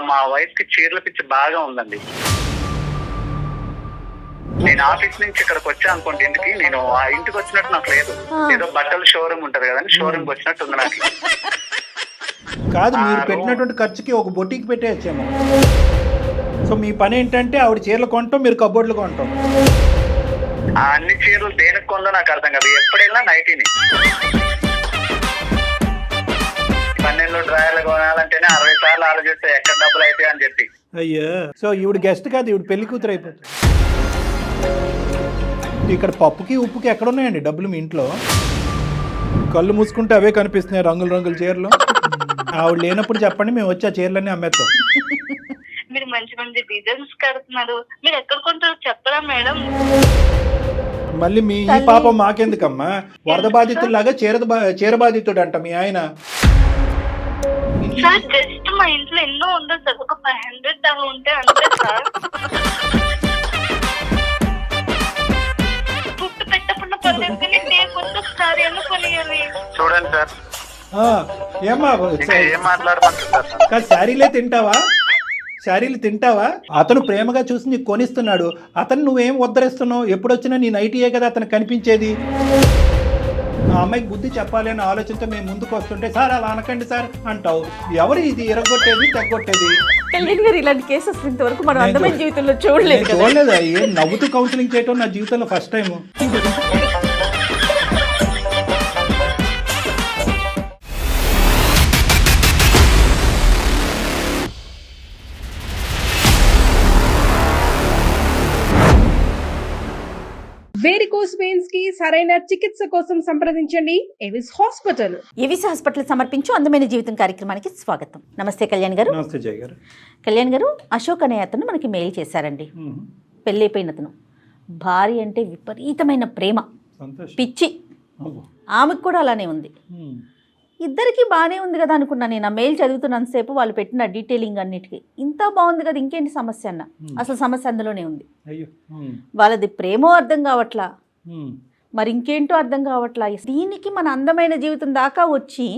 మా వైఫ్ కి చీరల పిచ్చి బాగా ఉందండి. నేను ఆఫీస్ నుంచి ఇక్కడికి వచ్చా అనుకోండి ఇంటికి, నేను ఆ ఇంటికి వచ్చినట్టు నాకు లేదు. ఏదో బట్టల షోరూమ్ ఉంటది కదండి, షోరూమ్ కి వచ్చినట్టు ఉంది నాకు. కాదు, మీరు పెట్టినటువంటి ఖర్చుకి ఒక బొటీకి పెట్టేయచ్చేమో. సో మీ పని ఏంటంటే ఆవిడ చీరలు కొనటం, మీరు కబోర్డులు కొనటం. ఆ అన్ని చీరలు దేనికి కొందో నాకు అర్థం కాదు. ఎప్పుడైనా నైటీని 12 డ్రాయర్లు కొనాలంటేనే 60 సార్లు ఆలోచిస్తే ఎక్కడ డబ్బులు అవుతాయి అని చెప్పి. అయ్యో, సో ఈవిడ గెస్ట్ కాదు, ఈవిడ పెళ్లి కూతురు అయిపోతుంది. ఇక్కడ పప్పుకి ఉప్పుకి ఎక్కడ ఉన్నాయండి డబ్బులు మీ ఇంట్లో? కళ్ళు మూసుకుంటే అవే కనిపిస్తున్నాయి, రంగుల రంగుల చీరలు. ఆవిడ లేనప్పుడు చెప్పండి, మేము వచ్చి ఆ చీరలన్నీ అమ్మేస్తాం. మీరు మంచి మంచి డిజైన్స్ కడుతున్నారు, మీరు ఎక్కడ కొంటారు చెప్పరా మేడం? మళ్ళీ మీ ఈ పాపం మాకెందుకమ్మా? వరద బాధితుల్లాగా చీర బాధితుడు అంట మీ ఆయన. సార్ జస్ట్ మా ఇంట్లో ఎన్నో ఉండదు సార్, ఒక 500 అలా ఉంటే అంతే సార్. పుట్టు పెట్టకుండా పర్లేదు సార్ ఏమో కొనియాలి. చూడండి సార్, ఏమ్మా ఏం మాట్లాడమంటారు సార్? కాదు, శారీలు తింటావా? అతను ప్రేమగా చూసి నీకు కొనిస్తున్నాడు, అతను నువ్వేం ఉద్ధరిస్తున్నావు? ఎప్పుడొచ్చినా నీ నైటీయే కదా అతను కనిపించేది. ఆ అమ్మాయికి బుద్ధి చెప్పాలి అనే ఆలోచనతో మేము ముందుకు వస్తుంటే, సార్ అలా అనకండి సార్ అంటావు. ఎవరు ఇది ఎరగొట్టేది, తెగొట్టేది? కళ్యాణ్ గారు, ఇలాంటి కేసెస్ ఇంతవరకు మనం అందమైన జీవితంలో చూడలేదు. ఏం నవ్వుతూ కౌన్సిలింగ్ చేయటం నా జీవితంలో ఫస్ట్ టైం. వేరికోస్ వెయిన్స్ కి సరైన చికిత్స కోసం సంప్రదించండి ఎవిస్ హాస్పిటల్. ఎవిస్ హాస్పిటల్ సమర్పించు అందమైన జీవితం కార్యక్రమానికి స్వాగతం. నమస్తే కళ్యాణ్ గారు. నమస్తే జయ గారు. కళ్యాణ్ గారు, అశోక్ అనే అతను మనకి మెయిల్ చేశారండి. పెళ్ళైపోయిన అతను, భార్య అంటే విపరీతమైన ప్రేమ, పిచ్చి. ఆమెకు కూడా అలానే ఉంది. ఇద్దరికి బాగానే ఉంది కదా అనుకున్నా నేను. ఆ మెయిల్ చదువుతున్నంతసేపు వాళ్ళు పెట్టిన డీటెయిలింగ్ అన్నిటికీ ఇంత బాగుంది కదా, ఇంకేంటి సమస్య అన్న. అసలు సమస్య అందులోనే ఉంది. వాళ్ళది ప్రేమో అర్థం కావట్లా, మరి ఇంకేంటో అర్థం కావట్లా. దీనికి మన అందమైన జీవితం దాకా వచ్చి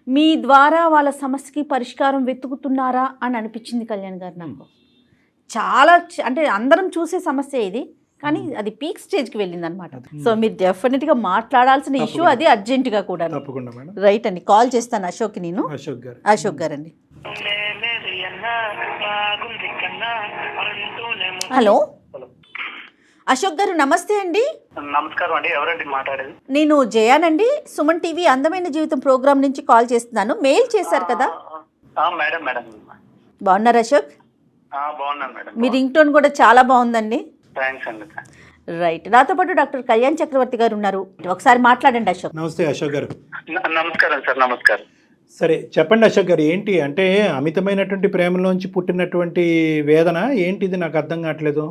మీ ద్వారా వాళ్ళ సమస్యకి పరిష్కారం వెతుకుతున్నారా అని అనిపించింది కళ్యాణ్ గారు నాకు. చాలా అంటే అందరం చూసే సమస్య ఇది, కానీ అది పీక్ స్టేజ్కి వెళ్ళింది అనమాట. సో మీరు డెఫినెట్గా మాట్లాడాల్సిన ఇష్యూ అది, అర్జెంటుగా కూడా. రైట్ అండి, కాల్ చేస్తాను అశోక్. నేను అశోక్ గారు అండి. హలో అశోక్ గారు, నమస్తే అండి. నమస్కారం అండి, ఎవరండి మాట్లాడేది? నేను జయానండి, సుమన్ టీవీ అందమైన జీవితం ప్రోగ్రామ్ నుంచి కాల్ చేస్తున్నాను. మెయిల్ చేశారు కదా. మేడం మేడం బాగున్నారు అశోక్? బాగున్నాను మేడం. మీ రింగ్ టోన్ కూడా చాలా బాగుందండి. థ్యాంక్స్ అండి. రైట్, నాతో పాటు డాక్టర్ కళ్యాణ్ చక్రవర్తి గారు ఉన్నారు. ఒకసారి మాట్లాడండి అశోక్. నమస్తే అశోక్ గారు. నమస్కారం సార్. నమస్కారం. సరే చెప్పండి అశోక్ గారు, ఏంటి అంటే అమితమైనటువంటి ప్రేమలోంచి పుట్టినటువంటి వేదన ఏంటిది? నాకు అర్థం కావట్లేదు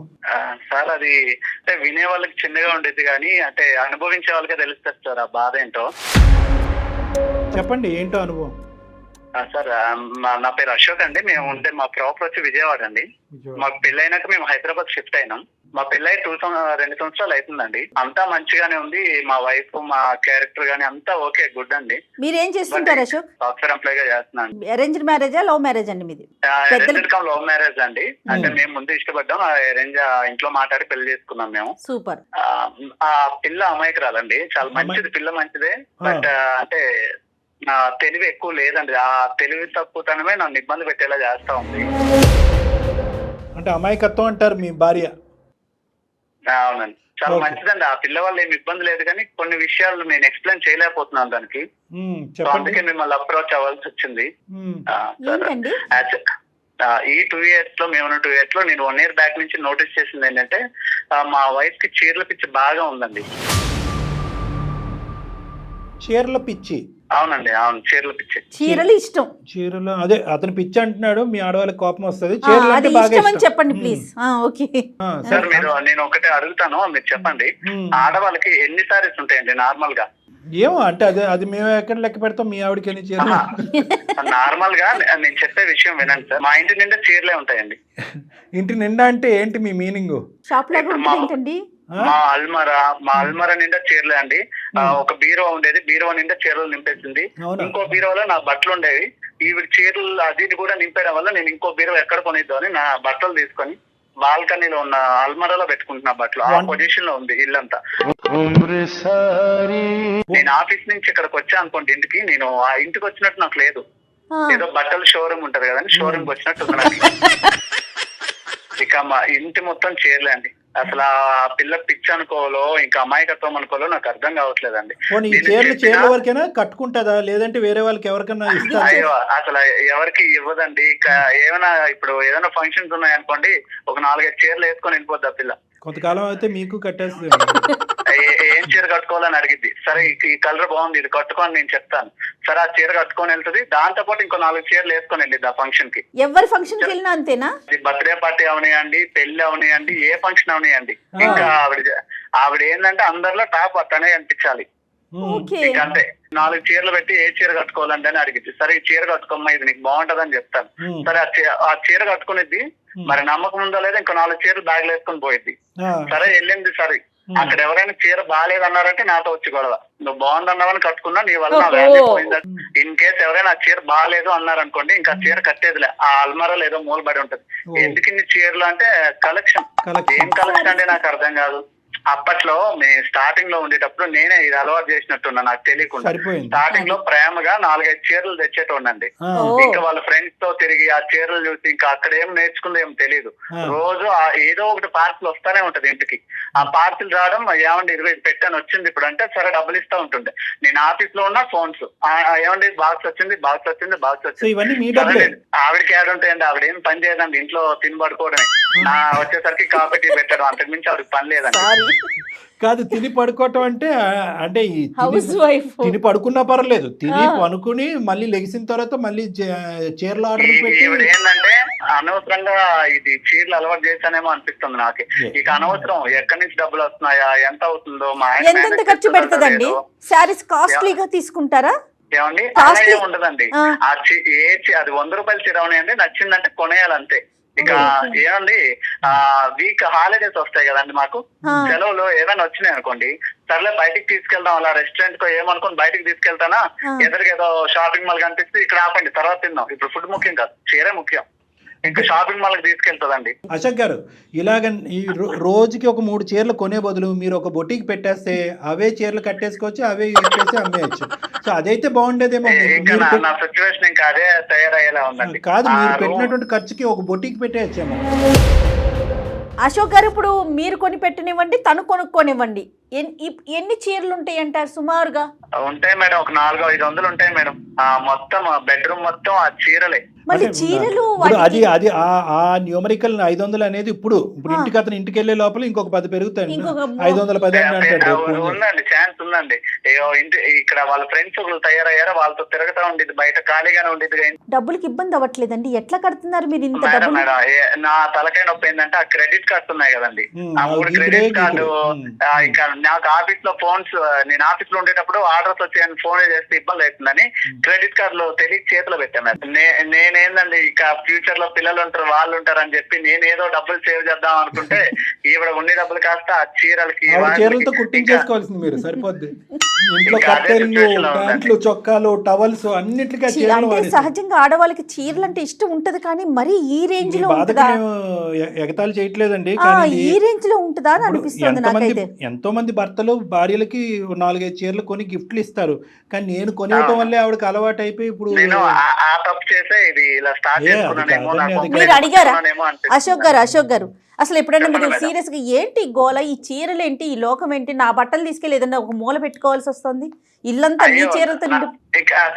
సార్. అది అంటే వినే వాళ్ళకి చిన్నగా ఉండేది, కానీ అంటే అనుభవించే వాళ్ళకే తెలుస్తుంది సార్ ఆ బాధ ఏంటో. చెప్పండి, ఏంటో అనుభవం. సార్, నా పేరు అశోక్ అండి. మేము ఉంటే మా ప్రాపర్ వచ్చి విజయవాడ అండి. మాకు పెళ్ళైనాక మేము హైదరాబాద్ షిఫ్ట్ అయినాం. మా పెళ్ళై 2 సంవత్సరాలు అవుతుందండి. అంతా మంచిగానే ఉంది. మా వైఫ్, మా క్యారెక్టర్ గానీ అంతా ఓకే, గుడ్ అండి. మీరు ఏం చేస్తుంటారు అశోక్? సాఫ్ట్వేర్ ఎంప్లాయ్ గా చేస్తున్నాను. అరేంజ్డ్ మ్యారేజా, లవ్ మ్యారేజ్ అండి మీది? లవ్ మ్యారేజ్ అండి. అంటే మేము ముందు ఇష్టపడ్డాం, అరేంజ్ ఇంట్లో మాట్లాడి పెళ్లి చేసుకున్నాం మేము. సూపర్. ఆ పిల్ల అమాయకురాలండి, చాలా మంచిది, పిల్ల మంచిదే. బట్ అంటే నా తెలివి ఎక్కువ లేదండి. ఆ తెలివి తక్కువతనమే నన్ను ఇబ్బంది పెట్టేలా చేస్తా ఉంది. అంటే అమాయకత్వం అంటారు మీ భార్య? అవునండి, చాలా మంచిదండి. ఆ పిల్ల వల్ల ఏమి ఇబ్బంది లేదు, కానీ కొన్ని విషయాలు నేను ఎక్స్ప్లెయిన్ చేయలేకపోతున్నాను దానికి. అందుకే మిమ్మల్ని అప్రోచ్ అవ్వాల్సి వచ్చింది. ఈ 2 years లో, మేము 2 years లో నేను 1 year బ్యాక్ నుంచి నోటీస్ చేసింది ఏంటంటే, మా వైఫ్ కి చీరల పిచ్చి బాగా ఉందండి. చీరల పిచ్చి? అవునండి, అవును, చీరల పిచ్చి. చీరలు ఇష్టం. చీరలు, అదే అతను పిచ్చి అంటున్నాడు. మీ ఆడవాళ్ళకి కోపం వస్తుంది. చెప్పండి ప్లీజ్. ఓకే సార్, నేను ఒకటే అడుగుతాను, మీరు చెప్పండి. ఆడవాళ్ళకి ఎన్ని సారీస్ ఉంటాయండి నార్మల్ గా? ఏమో అంటే అది మేము ఎక్కడ లెక్క పెడతాం, మీ ఆవిడకి ఎన్ని చీరలు? నార్మల్ గా నేను చెప్పే విషయం వినండి సార్. మా ఇంటి నిండా చీరలే ఉంటాయండి. ఇంటి నిండా అంటే ఏంటి మీ మీనింగ్? షాప్ లాగా ఏంటండి? మా అల్మరా నిండా చీరలే అండి. ఒక బీరువా ఉండేది, బీరువా నిండా చీరలు నింపేసింది. ఇంకో బీరువాలో నా బట్టలు ఉండేవి. ఈవిడ చీరలు అది ఇది కూడా నింపేయడం వల్ల నేను ఇంకో బీరువా ఎక్కడ కొనిద్దామని నా బట్టలు తీసుకొని బాల్కనీలో ఉన్న అల్మరాలో పెట్టుకుంటున్నా బట్టలు. ఆ పొజిషన్ లో ఉంది ఇల్లంతా. నేను ఆఫీస్ నుంచి ఇక్కడికి వచ్చా అనుకోండి ఇంటికి, నేను ఆ ఇంటికి వచ్చినట్టు నాకు లేదు. ఏదో బట్టల షోరూమ్ ఉంటది కదండి, షోరూమ్ కి వచ్చినట్టు ఉంది నాకు. ఇక మా ఇంటి మొత్తం చీరలే అండి. అసలు ఆ పిల్ల పిచ్చి అనుకోవాలో ఇంకా అమాయకత్వం అనుకోవాలో నాకు అర్థం కావట్లేదండి. చీరల వరకైనా కట్టుకుంటుందా లేదంటే వేరే వాళ్ళకి ఎవరికైనా ఇస్తా? అయ్యో అసలు ఎవరికి ఇవ్వదండి. ఏమైనా ఇప్పుడు ఏదైనా ఫంక్షన్స్ ఉన్నాయనుకోండి, ఒక 4-5 చీరలు వేసుకొని వెళ్ళిపోద్ది ఆ పిల్ల. కొంతకాలం అయితే మీకు కట్టేస్తుంది. ఏం చీర కట్టుకోవాలని అడిగిద్ది. సరే ఈ కలర్ బాగుంది ఇది కట్టుకొని నేను చెప్తాను. సరే ఆ చీర కట్టుకొని వెళ్తుంది. దాంతో పాటు ఇంకో 4 చీరలు వేసుకొని వెళ్ళిద్ది ఆ ఫంక్షన్ కి. ఎవరి ఫంక్షన్ కి వెళ్ళినా అంతేనా? బర్త్డే పార్టీ అవనియండి, పెళ్లి అవనియండి, ఏ ఫంక్షన్ అవనియండి, ఇంకా ఆవిడ ఏంటంటే అందరిలో టాప్ అతనే అనిపించాలి. ఇంకా అంతే. 4 చీరలు పెట్టి ఏ చీర కట్టుకోవాలంటే అని అడిగింది. సరే ఈ చీర కట్టుకోమ్మా ఇది నీకు బాగుంటదని చెప్తాను. సరే ఆ చీర కట్టుకునేది. మరి నమ్మకం ఉందో లేదా ఇంకో 4 చీరలు బ్యాగ్ వేసుకొని పోయిద్ది. సరే వెళ్ళింది. సరే అక్కడ ఎవరైనా చీర బాగాలేదన్నారంటే నాతో వచ్చి గొడవ. నువ్వు బాగుందన్నావని కట్టుకున్నా నీ వల్ల నా వాల్యూ పోయిందా. ఇన్ కేసు ఎవరైనా ఆ చీర బాగాలేదు అన్నారనుకోండి, ఇంకా చీర కట్టేదిలే. ఆ అల్మారాలో ఏదో మూలబడి ఉంటది. ఎందుకు ఇన్ని చీరలు అంటే కలెక్షన్. ఏం కలెక్షన్ అంటే నాకు అర్థం కాదు. అప్పట్లో మేము స్టార్టింగ్ లో ఉండేటప్పుడు నేనే ఇది అలవాటు చేసినట్టున్నా నాకు తెలియకుండా. స్టార్టింగ్ లో ప్రేమగా 4-5 చీరలు తెచ్చేటోండి. ఇంకా వాళ్ళ ఫ్రెండ్స్ తో తిరిగి ఆ చీరలు చూసి ఇంకా అక్కడ ఏం నేర్చుకుందో ఏం తెలియదు. రోజు ఏదో ఒకటి పార్సిల్ వస్తానే ఉంటది ఇంటికి. ఆ పార్సిల్ రావడం ఏమండి 20 పెట్టాను వచ్చింది ఇప్పుడు అంటే సరే డబ్బులు ఇస్తా ఉంటుండే. నేను ఆఫీస్ లో ఉన్న ఫోన్స్ ఏమండి బాక్స్ వచ్చింది బాక్స్ వచ్చింది బాక్స్ వచ్చింది. ఆవిడకి యాడ్ ఉంటాయండి. ఆవిడ ఏం పని చేయదండి, ఇంట్లో తిని పడుకోవడమే. నా వచ్చేసరికి కాఫీ టీ పెట్టడం, అంతకు మించి ఆవిడకి పని లేదండి. కాదు తిని పడుకోవటం అంటే అంటే తిని పడుకున్నా పర్లేదు, తిని పనుకుని మళ్ళీ లెగిసిన తర్వాత మళ్ళీ చీరలు ఆర్డర్ పెట్టి ఏంటంటే అనవసరంగా ఇది చీరలు అలవాటు చేశానేమో అనిపిస్తుంది నాకే. ఇక అనవసరం ఎక్కడి నుంచి డబ్బులు వస్తున్నాయా, ఎంత అవుతుందో, మా ఎంత ఖర్చు పెడుతుందండి? శారీస్ కాస్ట్లీగా తీసుకుంటారా? ఏమండి అలా ఏం ఉండదండి. అది 100 రూపాయల చీర ఉన్నాయండి, నచ్చిందంటే కొనేయాలంతే. ఇక ఏమండి వీక్ హాలిడేస్ వస్తాయి కదండి మాకు, సెలవులు ఏమైనా వచ్చినాయి అనుకోండి, సర్లే బయటికి తీసుకెళ్దాం అలా రెస్టారెంట్ కో ఏమనుకోని బయటికి తీసుకెళ్తానా, ఎదురుగా షాపింగ్ మాల్ కనిపిస్తే ఇక్కడ ఆపండి తర్వాత తిందాం. ఇప్పుడు ఫుడ్ ముఖ్యం కాదు, చీరే ముఖ్యం. ఇంకా షాపింగ్ మాల్ కి తీసుకెళ్తుందండి. అశోక్ గారు ఇలాగ ఈ రోజుకి ఒక 3 చీరలు కొనే బదులు మీరు ఒక బొటీకి పెట్టేస్తే అవే చీరలు కట్టేసుకోవచ్చు, అవే ఇచ్చేసి అమ్మేయచ్చు. సో అదైతే బాగుండేదేమో. నా సిచ్యువేషన్ ఇంకా అదే తయారయ్యేలా ఉందండి. కాదు మీరు పెట్టినటువంటి ఖర్చుకి ఒక బొటీకి పెట్టేయచ్చేమో. అశోక్ గారు ఇప్పుడు మీరు కొని పెట్టనివ్వండి, తను కొనుక్కోనివ్వండి, ఎన్ని చీరలు ఉంటాయి అంటారు సుమారుగా? ఉంటాయి మేడం, ఒక 400-500 ఉంటాయి మేడం. మొత్తం బెడ్రూమ్ మొత్తం ఆ చీరలే. మళ్ళీ చీరలు అది అది ఆ న్యూమరికల్ 500 అనేది ఇప్పుడు ఇంటికి అతను ఇంటికి వెళ్ళే లోపల ఇంకొక 10 పెరుగుతాయి. 510 ఉందండి, ఛాన్స్ ఉందండి. ఇక్కడ వాళ్ళ ఫ్రెండ్స్ ఒకరు తయారయ్యారా, వాళ్ళతో తిరగతా ఉండేది, బయట ఖాళీగానే ఉండేది. డబ్బులకి ఇబ్బంది అవ్వట్లేదండి? ఎట్లా కడుతున్నారు మీరు ఇంత డబ్బులు? మేడం నా తలకాయ నొప్పి ఏంటంటే ఆ క్రెడిట్ కార్డ్స్ ఉన్నాయి కదండి, ఆ 3 క్రెడిట్ కార్డు. ఇంకా నాకు ఆఫీస్ లో ఫోన్స్, నేను ఆఫీస్ లో ఉండేటప్పుడు ఆర్డర్స్ వచ్చాయని ఫోన్ చేస్తే ఇబ్బంది అవుతుందని క్రెడిట్ కార్డులు తెలియక చేతిలో పెట్టాను. నేనేందండి ఇక ఫ్యూచర్ లో పిల్లలు ఉంటారు వాళ్ళు ఉంటారు అని చెప్పి నేను ఏదో డబ్బులు సేవ్ చేద్దాం అనుకుంటే ఈవిడ ఉండే డబ్బులు కాస్త ఆ చీరలతో కుట్టించేసుకోవాల్సింది మీరు సరిపోద్ది. ఇంట్లో కట్టెలు, ప్యాంట్లు, చొక్కాలు, టవల్స్ అన్నిటికీ సహజంగా ఆడవాళ్ళకి చీరలు అంటే ఇష్టం ఉంటది, కానీ మరి ఈ రేంజ్ లో ఎగతాళి చేయట్లేదండి, ఈ రేంజ్ లో ఉంటుందా అని అనిపిస్తుంది నాకైతే. ఎంతో మంది భర్తలు భార్యలకి 4-5 చీరలు కొని గిఫ్ట్లు ఇస్తారు, కానీ నేను కొనివ్వటం వల్లే ఆవిడకి అలవాటు అయిపోయి ఇప్పుడు మీరు అడిగారా అశోక్ గారు అసలు ఎప్పుడైనా మీరు సీరియస్ గా ఏంటి గోల, ఈ చీరలు ఏంటి, ఈ లోకం ఏంటి, నా బట్టలు తీసుకెళ్ళి ఏదన్నా ఒక మూల పెట్టుకోవాల్సి వస్తుంది, ఇల్లంతా నీ చీరలతో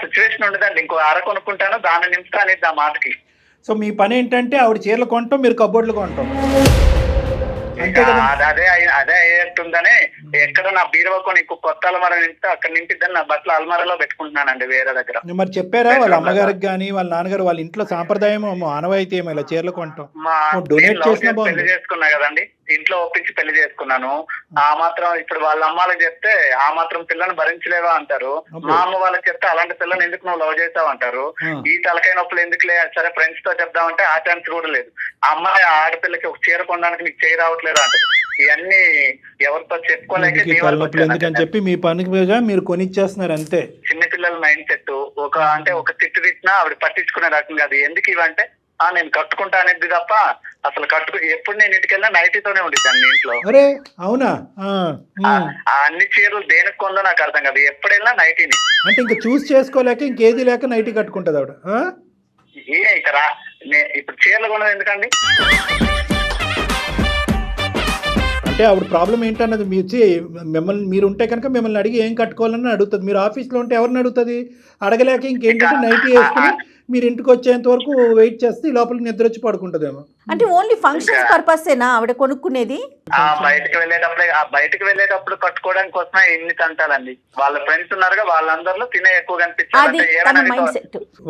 సిచ్యువేషన్ ఉండదండి. ఇంకో అర కొనుక్కుంటాను దాన్ని నింపుతాను ఆ మాటకి. సో మీ పని ఏంటంటే ఆవిడ చీరలు కొంటాం, మీరు కబోర్డులు కొంటాం. అదే అయ్యేస్తుందని ఎక్కడ నా బీరువాకు నీకు కొత్త అలమార నింపితే అక్కడ నింపిద్దని నా బట్టలు అలమారలో పెట్టుకుంటున్నానండి వేరే దగ్గర. మరి చెప్పారా వాళ్ళ అమ్మగారికి కానీ వాళ్ళ నాన్నగారు వాళ్ళ ఇంట్లో సాంప్రదాయం ఆనవాయితీ ఏమో ఇలా చీరలు కొంటాం? డొనేట్ చేసిన పెళ్లి చేసుకున్నా కదండి, ఇంట్లో ఒప్పించి పెళ్లి చేసుకున్నాను. ఆ మాత్రం ఇప్పుడు వాళ్ళ అమ్మాలకు చెప్తే ఆ మాత్రం పిల్లని భరించలేవా అంటారు, మా అమ్మ వాళ్ళకి చెప్తే అలాంటి పిల్లని ఎందుకు నువ్వు లవ్ చేసావు అంటారు. ఈ తలకాయ నొప్పులు ఎందుకు లే, సరే ఫ్రెండ్స్ తో చెప్దామంటే ఆ ఛాన్స్ కూడా లేదు. అమ్మాయి ఆడపిల్లకి ఒక చీర కొనడానికి నీకు చేయి రావట్లేదు అంటారు. ఇవన్నీ ఎవరితో చెప్పుకోలేక ఎందుకని చెప్పి మీ పనికి మీరు కొనిచ్చేస్తున్నారు అంతే. చిన్నపిల్ల పిల్లల మైండ్ సెట్ ఒక తిట్టు తిట్టినా ఆవిడ పట్టించుకునే రకం కాదు. ఎందుకు ఇవంటే నేను కట్టుకుంటా అనేది తప్ప అసలు ఎప్పుడు నేను ఇంటికి వెళ్ళినా నైటీతోనే ఉండిద్దాన్ని ఇంట్లో. అరే అవునా? ఆ అన్ని చీరలు దేనికి కొందో నాకు అర్థం కాదు, ఎప్పుడు వెళ్ళినా నైటీని. అంటే ఇంకా చూస్ చేసుకోలేక ఇంకేది లేక నైటీ కట్టుకుంటుంది ఆవిడ. ఇక్కడ ఇప్పుడు చీరలు కొనదు ఎందుకండి? అంటే ఆవిడ ప్రాబ్లం ఏంటన్నది మీరు ఉంటే కనుక మిమ్మల్ని అడిగి ఏం కట్టుకోవాలని అడుగుతుంది. మీరు ఆఫీస్లో ఉంటే ఎవరిని అడుగుతుంది? అడగలేక ఇంకేంటంటే నైటీ వేసుకుని మీరు ఇంటికి వచ్చేంత వరకు వెయిట్ చేస్తే ఈ లోపలికి నిద్ర వచ్చి పడుకుంటుందేమో. అంటే ఓన్లీ ఫంక్షన్స్ పర్పసేనా ఆవిడ కొనుక్కునేది? బయటకు వెళ్ళేటప్పుడు కట్టుకోవడానికి కోసమే ఇన్ని తంటాలండి. వాళ్ళ ఫ్రెండ్స్ ఉన్నారుగా, వాళ్ళందరిలో తినే ఎక్కువ కనిపించాలి.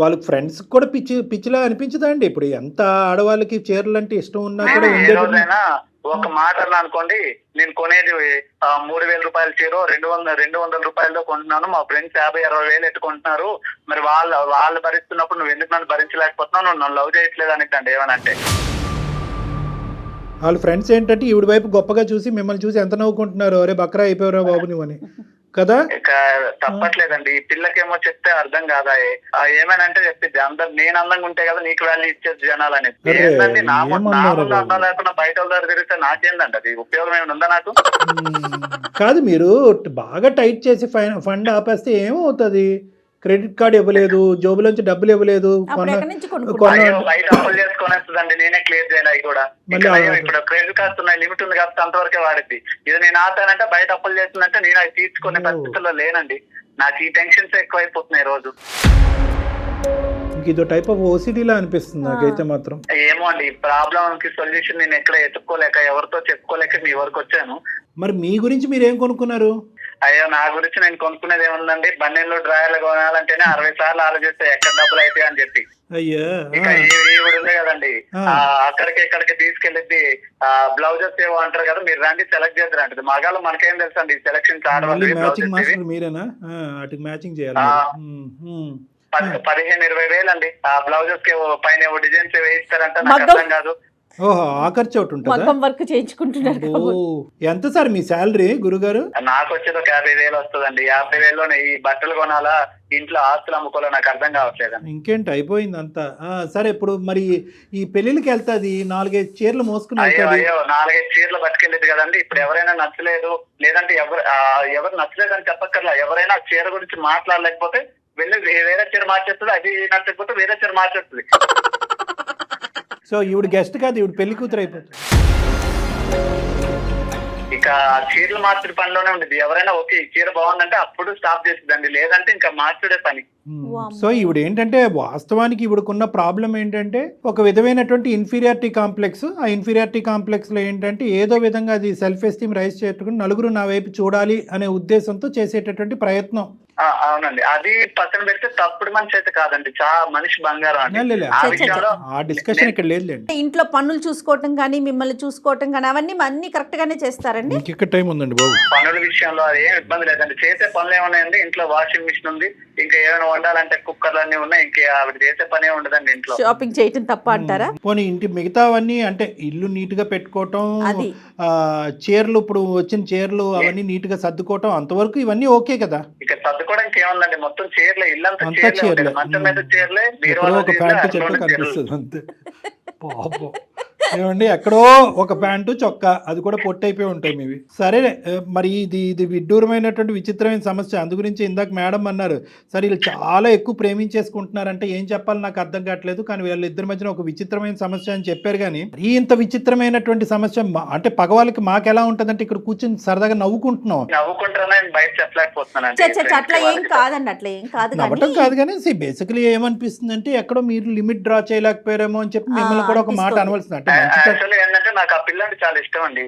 వాళ్ళకి ఫ్రెండ్స్ కూడా పిచ్చిలా అనిపించదా అండి? ఇప్పుడు ఎంత ఆడవాళ్ళకి చీరలు అంటే ఇష్టం ఉన్నా కూడా రోజైనా ఒక మాట అన్నా అనుకోండి, నేను కొనేది 3,000 రూపాయల చీర 200 రూపాయలతో కొంటున్నాను, మా ఫ్రెండ్స్ 50-60 వేలు ఎట్టుకుంటున్నారు, మరి వాళ్ళు భరిస్తున్నప్పుడు నువ్వు ఎందుకు నన్ను భరించలేకపోతున్నావు, నువ్వు నన్ను లవ్ చేయట్లేదు అనిద్దండి ఏమనంటే. వాళ్ళ ఫ్రెండ్స్ ఏంటంటే ఈవిడ వైపు గొప్పగా చూసి మిమ్మల్ని చూసి ఎంత నవ్వుకుంటున్నారు, అరే బక్రా అయిపోయారా బాబు నువ్వని కదా. తప్పట్లేదండి, ఈ పిల్లకేమో చెప్తే అర్థం కాదా, ఏమనంటే చెప్పిద్ది నేను అందంగా ఉంటే కదా నీకు వాల్యూ ఇచ్చేది జనాలు అనేది. ఏంటండి నా ముందు అందం లేకుండా బయట వాళ్ళ దగ్గర తిరిగితే నాకేందండి అది ఉపయోగం ఏమైనా ఉందా నాకు? కాదు, మీరు బాగా టైట్ చేసి ఫండ్ ఆపేస్తే ఏమవుతుంది? క్రెడిట్ కార్డు ఇవ్వలేదు, జోబులోంచి డబ్బులు ఇవ్వలేదు, బయట అప్పులు చేసుకునేస్తుందండి, నేనే క్లియర్ చేయాలి. అవి కూడా ఇప్పుడు క్రెడిట్ కార్డ్స్ ఉన్నాయి, లిమిట్ ఉంది కాబట్టి అంతవరకే వాడిద్ది. ఇది నేను ఆపానంటే బయట అప్పులు చేస్తుందంటే నేను అవి తీసుకునే పరిస్థితుల్లో లేనండి. నాకు ఈ టెన్షన్స్ ఎక్కువైపోతున్నాయి రోజు. ఇదో టైప్ ఆఫ్ ఓసిడీలా అనిపిస్తుంది నాకైతే మాత్రం. ఏమో అండి, ఈ ప్రాబ్లం కి సొల్యూషన్ నేను ఎక్కడ ఎత్తుక్కోలేక ఎవరితో చెప్పుకోలేక మీ వరకు వచ్చాను. మరి మీ గురించి మీరు ఏం కొనుక్కున్నారు? అయ్యో నా గురించి నేను కొనుక్కునేది ఏముందండి, బన్నెల్లో డ్రాయర్లు కొనాలంటేనే 60 సార్లు ఆలోచిస్తే ఎక్కడ డబ్బులు అయితే అని చెప్పి. ఇక ఈవిడ ఉంది కదండి, అక్కడికి ఇక్కడికి తీసుకెళ్ళిద్ది. బ్లౌజెస్ ఏవో అంటారు కదా, మీరు రండి సెలెక్ట్ చేద్దరు అంటది. మగాళ్ళు మనకేం తెలుసు అండి సెలక్షన్ ఆడవాళ్ళు. 15-20 వేలు అండి ఆ బ్లౌజెస్ కి పైన డిజైన్స్ వేయిస్తారంట, నాకు అర్థం కాదు. ఓహో, ఆఖరి చోటు ఉంటుందా? వర్క్ చేయించుకుంటున్నారు. ఎంత సార్ మీ శాలరీ గురుగారు? నాకు వచ్చేది ఒక 50,000 వస్తుందండి. 50,000లోనే ఈ బట్టలు కొనాలా, ఇంట్లో ఆస్తులు అమ్ముకోవాలో నాకు అర్థం కావట్లేదు. ఇంకేంటి, అయిపోయింది అంతా. సరే, ఇప్పుడు మరి ఈ పెళ్లికి వెళ్తాది 4-5 చీరలు మోసుకుని. అయ్యో 4-5 చీరలు పట్టుకెళ్ళేది కదండి. ఇప్పుడు ఎవరైనా నచ్చలేదు, లేదంటే ఎవరు నచ్చలేదు అని చెప్పక్కర్లా, ఎవరైనా చీర గురించి మాట్లాడలేకపోతే వెళ్ళి వేరే చీర మార్చేస్తుంది, అది నచ్చకపోతే వేరే చీర మార్చేస్తుంది. సో ఈవిడ గెస్ట్ కాదు, ఈవిడ పెళ్లి కూతురు అయిపోతుంది. ఇక చీరలు మార్చుడు పనిలోనే ఉండేది. ఎవరైనా ఓకే ఈ చీర బాగుందంటే అప్పుడు స్టాప్ చేస్తుందండి, లేదంటే ఇంకా మార్చుడే పని. సో ఈవిడ ఏంటంటే వాస్తవానికి ఈవిడకున్న ప్రాబ్లం ఏంటంటే ఒక విధమైనటువంటి ఇన్ఫీరియారిటీ కాంప్లెక్స్. ఆ ఇన్ఫీరియారిటీ కాంప్లెక్స్ లో ఏంటంటే ఏదో విధంగా అది సెల్ఫ్ ఎస్టీమ్ రైజ్ చేసుకుని నలుగురు నా వైపు చూడాలి అనే ఉద్దేశంతో చేసేటటువంటి ప్రయత్నం. అవునండి, అది పక్కన పెడితే తప్పుడు మనిషి అయితే కాదండి, చాలా మనిషి బంగారం అండి. ఆ డిస్కషన్ ఇక్కడ లేదులేండి. ఇంట్లో పనులు చూసుకోవటం కానీ మిమ్మల్ని చూసుకోవటం కానీ అవన్నీ కరెక్ట్ గానే చేస్తారండి. ఇంకెక్కడ టైం ఉందండి బాబు? పనుల విషయంలో ఏం ఇబ్బంది లేదండి, చేసే పనులు ఏమున్నాయండి, ఇంట్లో వాషింగ్ మిషన్ ఉంది, ఇంకా ఏమైనా వండాలంటే కుక్కర్లు అన్ని ఉన్నాయి, ఇంకా ఆవిడ చేసే పనే ఉండదండి ఇంట్లో. షాపింగ్ చేయటం తప్ప అంటారా? పోనీ ఇంటి మిగతావన్నీ అంటే ఇల్లు నీట్ గా పెట్టుకోవటం, చీరలు ఇప్పుడు వచ్చిన చీరలు అవన్నీ నీట్ గా సర్దుకోవటం, అంతవరకు ఇవన్నీ ఓకే కదా? ఇక సర్దుకోవడానికి ఏముందండి, మొత్తం చీరలే, ఇల్లంతా చీరలే, మంచం మీద చీరలే, ఒక ప్యాంటు చెట్టు కనిపిస్తుంది అంతే. పాపం ఏమండి, ఎక్కడో ఒక ప్యాంటు చొక్కా, అది కూడా పొట్టయిపోయి ఉంటాయి మీవి. సరే, మరి ఇది విడ్డూరమైనటువంటి విచిత్రమైన సమస్య. అందు గురించి ఇందాక మేడం అన్నారు, సరే వీళ్ళు చాలా ఎక్కువ ప్రేమించేసుకుంటున్నారంటే ఏం చెప్పాలి నాకు అర్థం కావట్లేదు, కానీ వీళ్ళిద్దరి మధ్యన ఒక విచిత్రమైన సమస్య అని చెప్పారు. కానీ ఇంత విచిత్రమైనటువంటి సమస్య అంటే పగవాళ్ళకి మాకు ఎలా ఉంటుందంటే ఇక్కడ కూర్చొని సరదాగా నవ్వుకుంటున్నాం. అట్లా ఏం కాదండి, అట్లా ఏం కాదు, నవ్వటం కాదు. కానీ బేసికలీ ఏమనిపిస్తుంది అంటే ఎక్కడో మీరు లిమిట్ డ్రా చేయలేకపోయారేమో అని చెప్పి మిమ్మల్ని కూడా ఒక మాట అనవలసింది. అంటే నాకు ఆ పిల్ల అంటే చాలా ఇష్టం అండి,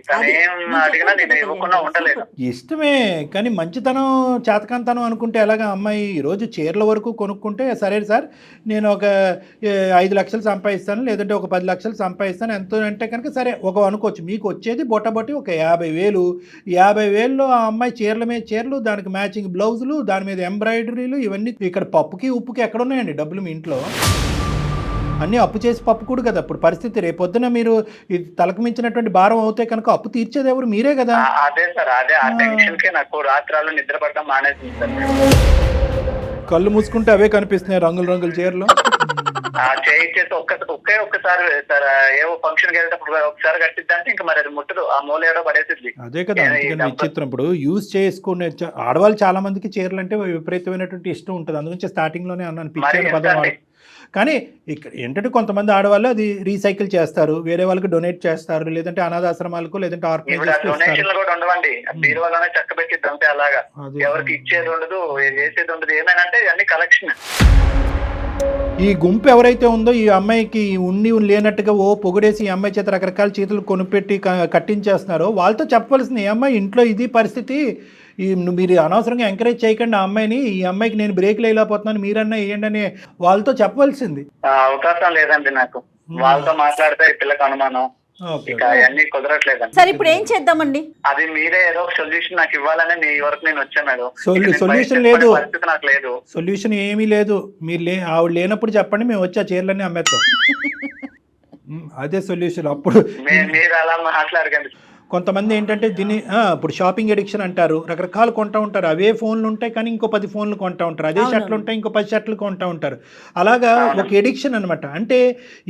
అడిగినా నేను ఇవ్వకుండా ఉండలేదు. ఇష్టమే, కానీ మంచితనం చేతకంతనం అనుకుంటే ఎలాగా? అమ్మాయి ఈరోజు చీరల వరకు కొనుక్కుంటే సరే సార్ నేను ఒక 5 లక్షలు సంపాదిస్తాను, లేదంటే ఒక 10 లక్షలు సంపాదిస్తాను, ఎంతో అంటే కనుక సరే ఒక అనుకోవచ్చు. మీకు వచ్చేది బొట్టబొట్టి ఒక 50,000. 50,000లో ఆ అమ్మాయి చీరల మీద చీరలు, దానికి మ్యాచింగ్ బ్లౌజులు, దాని మీద ఎంబ్రాయిడరీలు, ఇవన్నీ. ఇక్కడ పప్పుకి ఉప్పుకి ఎక్కడున్నాయండి డబ్బులు మీ ఇంట్లో? అన్నీ అప్పు చేసి పప్పు కూడా కదా ఇప్పుడు పరిస్థితి. రేపొద్దున మీరు ఇది తలకు మించినటువంటి భారం అవుతే కనుక అప్పు తీర్చేది ఎవరు? మీరే కదా. అదే సార్, అదే ఆ టెన్షన్ కే నాకు రాత్రాలు నిద్ర పడడం మానేసింది సార్. కళ్ళు మూసుకుంటే అవే కనిపిస్తున్నాయి రంగుల రంగుల చీరలు. చేయించేసి ఒక్కసారి సార్ ఏవో ఫంక్షన్ కి వెళ్ళేటప్పుడు ఒకసారి కట్టిద్దంటే ఇంకా మరి అది ముట్టదు, ఆ మూల ఏడో పడేసిద్ది. అదే కదా, అందుకని విచిత్రం. ఇప్పుడు యూజ్ చేసుకునే ఆడవాళ్ళు చాలా మందికి చీరలు అంటే విపరీతమైనటువంటి ఇష్టం ఉంటుంది. అందుగురించి స్టార్టింగ్ లోనే అన్నాను పిచ్చి పదం. కానీ ఇక్కడ ఏంటంటే కొంతమంది ఆడవాళ్ళు అది రీసైకిల్ చేస్తారు, వేరే వాళ్ళకి డొనేట్ చేస్తారు, లేదంటే అనాథాశ్రమాలకు లేదంటే డొనేషన్లు కూడా ఉండవండి, బీరువాలోనే చక్క పెట్టిద్ది అంతే. అలాగా ఎవరికి ఇచ్చేది ఉండదు, చేసేది ఉండదు. ఏమైనా అంటే అన్ని కలెక్షన్. ఈ గుంపు ఎవరైతే ఉందో ఈ అమ్మాయికి ఉండి లేనట్టుగా పొగిడేసి ఈ అమ్మాయి చేత రకరకాల చేతులు కొనిపెట్టి కట్టించేస్తున్నారో వాళ్ళతో చెప్పవలసింది, ఈ అమ్మాయి ఇంట్లో ఇది పరిస్థితి, మీరు అనవసరంగా ఎంకరేజ్ చేయకండి ఆ అమ్మాయిని, ఈ అమ్మాయికి నేను బ్రేక్ లేకపోతున్నాను మీరన్నా వేయండి అని వాళ్ళతో చెప్పవలసింది. అవకాశం లేదండి నాకు, వాళ్ళతో మాట్లాడితే ఈ పిల్లకి అనుమానం, అన్ని కుదరట్లేదండి. సరే ఇప్పుడు ఏం చేద్దామండి? అది మీరే ఏదో ఒక సొల్యూషన్ నాకు ఇవ్వాలని మీ వరకు నేను వచ్చాను. సొల్యూషన్ లేదు, నాకు లేదు సొల్యూషన్ ఏమీ లేదు. మీరు ఆవిడ లేనప్పుడు చెప్పండి, మేము వచ్చి ఆ చీరలన్నీ అమ్మేస్తాం. అదే సొల్యూషన్. అప్పుడు మీరు అలా మాట్లాడకండి. కొంతమంది ఏంటంటే దీన్ని ఇప్పుడు షాపింగ్ ఎడిక్షన్ అంటారు, రకరకాలు కొంటూ ఉంటారు. అవే ఫోన్లు ఉంటాయి కానీ ఇంకో 10 ఫోన్లు కొంటూ ఉంటారు, అదే షర్ట్లు ఉంటాయి ఇంకో 10 షర్ట్లు కొంటూ ఉంటారు. అలాగా ఒక ఎడిక్షన్ అనమాట. అంటే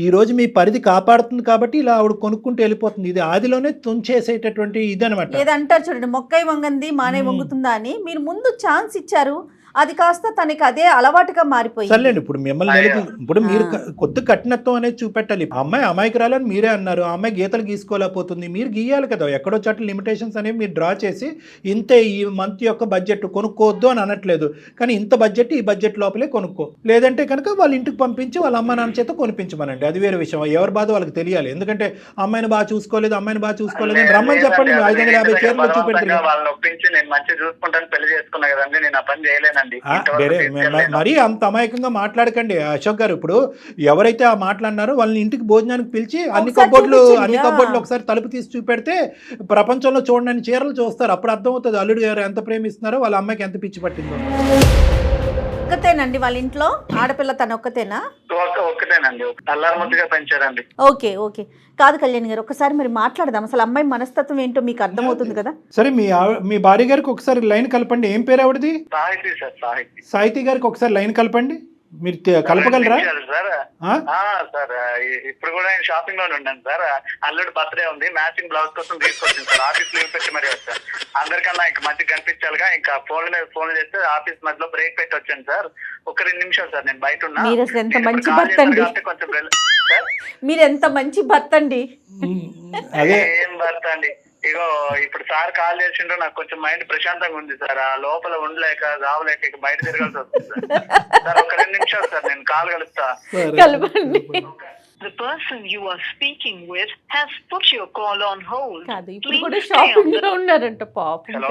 ఈరోజు మీ పరిధి కాపాడుతుంది కాబట్టి ఇలా ఆవిడ కొనుక్కుంటూ వెళ్ళిపోతుంది. ఇది ఆదిలోనే తుంచేసేటటువంటి ఇది అనమాట. ఏదంటారు చూడండి, మొక్కై వంగంది మానే వంగుతుందా అని. మీరు ముందు ఛాన్స్ ఇచ్చారు, అది కాస్త తనకి అదే అలవాటుగా మారిపోయింది. సర్లేండి, ఇప్పుడు మిమ్మల్ని ఇప్పుడు మీరు కొత్త కఠినత్వం అనేది చూపెట్టాలి. అమ్మాయి అమాయకురాలని మీరే అన్నారు, ఆ అమ్మాయి గీతలు గీసుకోలేకపోతుంది, మీరు గీయాలి కదా. ఎక్కడో చోట్ల లిమిటేషన్స్ అనేవి మీరు డ్రా చేసి ఇంతే ఈ మంత్ యొక్క బడ్జెట్ కొనుక్కోవద్దు అని అనట్లేదు, కానీ ఇంత బడ్జెట్ ఈ బడ్జెట్ లోపలే కొనుక్కో, లేదంటే కనుక వాళ్ళ ఇంటికి పంపించి వాళ్ళ అమ్మ నాన్న చేత కొనిపించమనండి. అది వేరే విషయం, ఎవరి బాధ వాళ్ళకి తెలియాలి. ఎందుకంటే అమ్మాయిని బాగా చూసుకోలేదు అని రమ్మని చెప్పండి. 550 చీరలు చూపెట్టి వాళ్ళని ఒప్పించి నేను మంచిగా చూసుకుంటాను పెళ్లి చేసుకున్నా కదండి, నేను ఆ పని చేయలేను. మరీ అంత అమాయకంగా మాట్లాడకండి అశోక్ గారు. ఇప్పుడు ఎవరైతే ఆ మాట్లాడినారో వాళ్ళని ఇంటికి భోజనానికి పిలిచి అన్ని కబోర్డులు ఒకసారి తలుపు తీసి చూపెడితే ప్రపంచంలో చూడని చీరలు చూస్తారు. అప్పుడు అర్థమవుతుంది అల్లుడు గారు ఎంత ప్రేమిస్తున్నారో, వాళ్ళ అమ్మాయికి ఎంత పిచ్చి పట్టిందో. ఒక్కతేనండి వాళ్ళ ఇంట్లో ఆడపిల్ల, తన ఒక్కతేనా? ఒక్కటేనండి, అల్లారముద్దుగా పెంచారండి. ఓకే ఓకే, కాదు కళ్యాణ్ గారు, ఒకసారి మరి మాట్లాడదాం. అసలు అమ్మాయి మనస్తత్వం ఏంటో మీకు అర్థమవుతుంది కదా. సరే, మీ భార్య గారికి ఒకసారి లైన్ కలపండి. ఏం పేరు ఆవిడది? సాహితీ సార్. సాహితీ గారికి ఒకసారి లైన్ కలపండి. మీరు కలపగలరా? సార్ ఇప్పుడు కూడా నేను షాపింగ్ లోనే ఉన్నాను సార్. అల్లుడు బర్త్డే ఉంది, మ్యాచింగ్ బ్లౌజ్ కోసం తీసుకొచ్చింది సార్. ఆఫీస్ లీవ్ పెట్టి మరీ వచ్చాను. అందరికన్నా ఇంకా మంచిగా కనిపించాలిగా, ఇంకా ఫోన్ మీద ఫోన్ చేస్తే ఆఫీస్ మధ్యలో బ్రేక్ పెట్టి వచ్చాను సార్. ఒక 2 నిమిషాలు సార్, నేను బయట ఉన్నా. మీరు అసలు ఎంత మంచి భర్త అండి, కొంచెం మీరు ఎంత మంచి భర్త అండి. ఏం భర్త అండి, ఇగో ఇప్పుడు సార్ కాల్ చేసిండ్రు, నాకు కొంచెం మైండ్ ప్రశాంతంగా ఉంది సార్. ఆ లోపల ఉండలేక రావలేక ఇక బయట తిరగాల్సి వస్తుంది సార్. ఒక 2 నిమిషాలు సార్, నేను కాల్ కలుస్తా. కలపండి. The person you are speaking with has put your call on hold. కాదు, ఇప్పుడు కూడా షాపింగ్ లో ఉన్నారంట పాపం.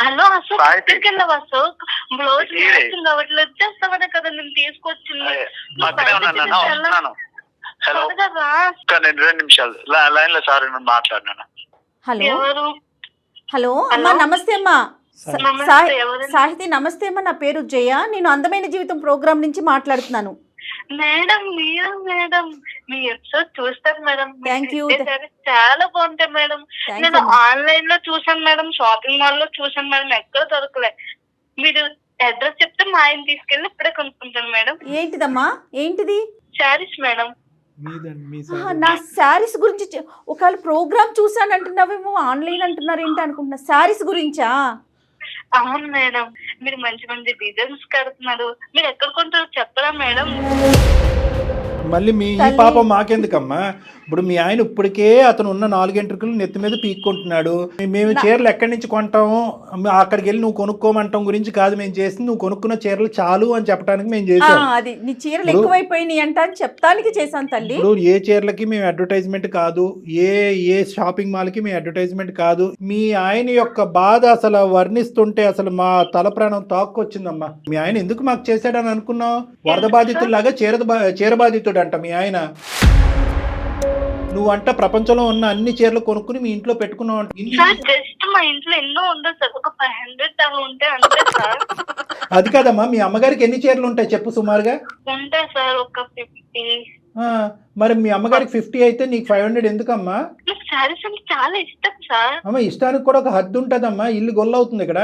హలో అశోక్, ఎక్కడికి వెళ్ళావు అశోక్? బ్లౌజ్ మ్యాచింగ్ అవ్వట్లేదు, వచ్చేస్తామనే కదా నేను తీసుకొచ్చింది. హలో, 2 నిమిషాలు లైన్ లో సార్ మాట్లాడినా. హలో హలో అమ్మా, నమస్తే అమ్మా. సాహితి నమస్తే అమ్మా, నా పేరు జయ, నేను అందమైన జీవితం ప్రోగ్రామ్ నుంచి మాట్లాడుతున్నాను. మేడం మీరు మేడం మీ ఎపిసోడ్ చూస్తాను మేడం. Thank you. చాలా బాగుంటాయి మేడం. నేను ఆన్లైన్ లో చూసాను మేడం, షాపింగ్ మాల్ లో చూసాను మేడం, ఎక్కడ దొరకలే. మీరు అడ్రస్ చెప్తే మా ఆయన తీసుకెళ్ళి ఇప్పుడే కొనుక్కుంటాను మేడం. ఏంటిదమ్మా, ఏంటిది? శారీస్ మేడం. నా శారీస్ గురించి ఒకవేళ ప్రోగ్రామ్ చూసాను అంటున్నావేమో, ఆన్లైన్ అంటున్నారు ఏంటి అనుకుంటున్నా. శారీస్ గురించా? అవును మేడం, మీరు మంచి మంచి డిజైన్స్ కడుతున్నారు. మీరు ఎక్కడ కొంటారో చెప్పరా మేడం? మళ్ళీ మీ పాపం మాకెందుకమ్మా? ఇప్పుడు మీ ఆయన ఇప్పటికే అతను ఉన్న 4 ఎంట్రుకలు నెత్తి మీద పీక్కుంటున్నాడు. మేము చీరలు ఎక్కడి నుంచి కొంటాము, అక్కడికి వెళ్ళి నువ్వు కొనుక్కోమంటాం గురించి కాదు మేము చేసింది. నువ్వు కొనుక్కున్న చీరలు చాలు అని చెప్పడానికి మేము చేసాం. అది నీ చీరలు ఎక్కువైపోయినాయి అంట అని చెప్తానికి చేశాను తల్లి. ఇప్పుడు ఏ చీరలకి మేము అడ్వర్టైజ్మెంట్ కాదు, ఏ షాపింగ్ మాల్ కి మేము అడ్వర్టైజ్మెంట్ కాదు. మీ ఆయన యొక్క బాధ అసలు వర్ణిస్తుంటే అసలు మా తల ప్రాణం తాక్కొచ్చిందమ్మా. మీ ఆయన ఎందుకు మాకు చేశాడని అనుకున్నావు? వరద బాధితుల్లాగా చీర బాధితుడు అంట మీ ఆయన. నువ్వంట ప్రపంచంలో ఉన్న అన్ని చీరలు కొనుక్కుని మీ ఇంట్లో పెట్టుకున్నావు అంట. జస్ట్ మా ఇంట్లో ఎన్నో ఉండదు సార్, ఒక 500 అలా ఉంటాయి అంతే సార్. అది కాదమ్మా, మీ అమ్మగారికి ఎన్ని చీరలు ఉంటాయి చెప్పు సుమారుగా? ఉంటాయి సార్ ఒక 50. మరి మీ అమ్మగారికి 50 అయితే నీకు 500 ఎందుకమ్మా? శారీస్ అంటే చాలా ఇష్టం సార్. అమ్మ, ఇష్టానికి కూడా ఒక హద్దు ఉంటదమ్మా, ఇల్లు గొల్లవుతుంది ఇక్కడ.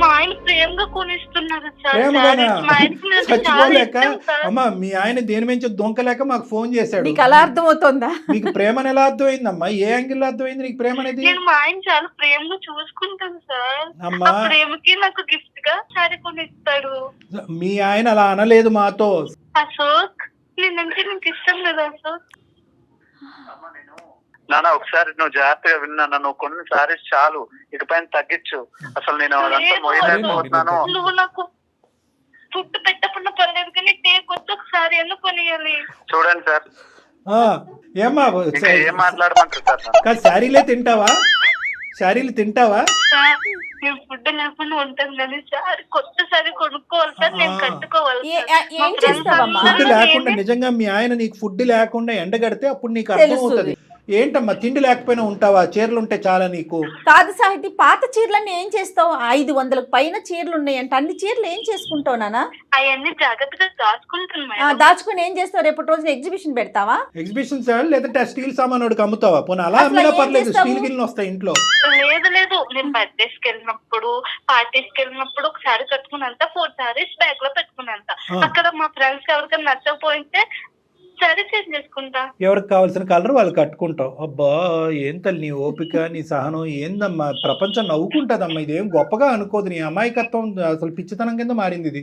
మా ఆయన ప్రేమగా కొనిస్తున్నారు సార్ ప్రేమగానా? శారీస్. మా ఆయనకి నేను చాలా చచ్చిపోలేక ఇష్టం సార్. అమ్మా మీ ఆయన దేని నుంచి దొంకలేక మాకు ఫోన్ చేశాడు. నీకు అలా అర్థమవుతుందా? నీకు ప్రేమను ఎలా అర్థమైందమ్మా? ఏ యాంగిల్ అర్థమైంది నీకు ప్రేమ అనేది? నేను మా ఆయన చాలా ప్రేమగా చూసుకుంటాను సార్. అమ్మా ఆ ప్రేమకి నాకు గిఫ్ట్ గా శారీ కొనిస్తాడు. మీ ఆయన అలా అనలేదు మాతో. అశోక్ నేనంటే నీకు ఇష్టం లేదా అశోక్? నాన్న ఒకసారి నువ్వు జాగ్రత్తగా విన్నా, నువ్వు కొన్ని సారీస్ చాలు, ఇకపైన తగ్గించు. అసలు నేను అదంతా లేదు మొయ్యలేకపోతున్నాను. అశోక్, నువ్వు నాకు ఫుడ్ పెట్టకుండా పర్లేదు కానీ కొత్త ఒకసారి ఎందుకు కొనియాలి? చూడండి సార్, ఆ, ఏమ్మా ఇంకా ఏం మాట్లాడమంటారు సార్ నన్ను? కాదు శారీలే తింటావా? శారీలు తింటావా? సార్ నేను ఫుడ్ లేకుండా ఉంటాను కానీ సార్ కొత్త సారీ కొనుక్కోవాలి సార్, నేను కట్టుకోవాలి సార్. ఏం చేస్తావమ్మా? ఫుడ్ లేకుండా నిజంగా మీ ఆయన నీకు ఫుడ్ లేకుండా ఎండగడితే అప్పుడు నీకు అర్థం అవుతుంది. ఏంటమ్మా తిండి లేకపోయినా ఉంటావా? చీరలు ఉంటే చాలా నీకు. కాదు సాహితి, పాత చీరలన్నీ ఏం చేస్తావు? 500 పైన చీరలు ఉన్నాయంట. అన్ని చీరలు ఏం చేసుకుంటావు నాన్న? అవన్నీ జాగ్రత్తగా దాచుకుంటాను మేడం. దాచుకుని ఏం చేస్తావు? రేపటి రోజున ఎగ్జిబిషన్ పెడతావా? ఎగ్జిబిషన్ లేదంటే స్టీల్ సామాన్ వాడికి అమ్ముతావా? పోనీ అలా అసలు అమ్మినా ఏం పర్లేదు, చేస్తావు? స్టీల్ గిన్నెలు వస్తాయి ఇంట్లో. లేదు నేను బర్త్డేస్ కి వెళ్ళినప్పుడు, పార్టీస్ కి వెళ్ళినప్పుడు ఒక సారీ కట్టుకున్నంత 4 సారీస్ బ్యాగ్ లో పెట్టుకున్నంత. అక్కడ మా ఫ్రెండ్స్ ఎవరికైనా నచ్చకపోతే సారీ చేంజ్ చేసుకుంటా. ఎవరికి కావాల్సిన కలర్ వాళ్ళు కట్టుకుంటావు. అబ్బా ఏం తల్లి నీ ఓపిక, నీ సహనం ఏందమ్మా? ప్రపంచం నవ్వుకుంటుందమ్మా. ఇదేం గొప్పగా అనుకోదు. నీ అమాయకత్వం అసలు పిచ్చితనం కింద మారింది ఇది.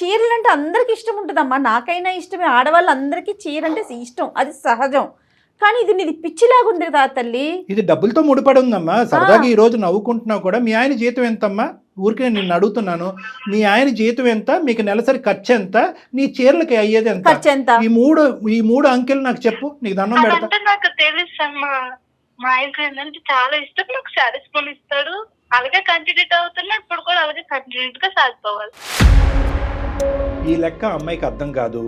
చీరలు అంటే అందరికి ఇష్టం ఉంటుందమ్మా. నాకైనా ఇష్టమే, ఆడవాళ్ళందరికీ చీర అంటే ఇష్టం, అది సహజం. కానీ ఇది నీది పిచ్చిలాగుంది కదా తల్లి. ఇది డబ్బులతో ముడిపడి ఉందమ్మా. సరదాగా ఈ రోజు నవ్వుకుంటున్నావు కూడా. మీ ఆయన జీతం ఎంతమ్మా? ఊరికే నిన్ను అడుగుతున్నాను. మీ ఆయన జీతం ఎంత? మీకు నెలసరి ఖర్చు ఎంత? నీ చీరలకి అయ్యేది ఎంత? ఖర్చు ఎంత? ఈ మూడు అంకెలు నాకు చెప్పు, నీకు దండం పెడతా. అదంటే నాకు తెలుసు మా ఆయనకి ఏంటంటే చాలా ఇష్టం, నాకు శారీస్ కొనిస్తాడు. అలాగే కంటిన్యూ అవుతున్నా, ఇప్పుడు కూడా అలాగే కంటిన్యూ గా సాగిపోవాలి. ఈ లెక్క అమ్మాయికి అర్థం కాదు.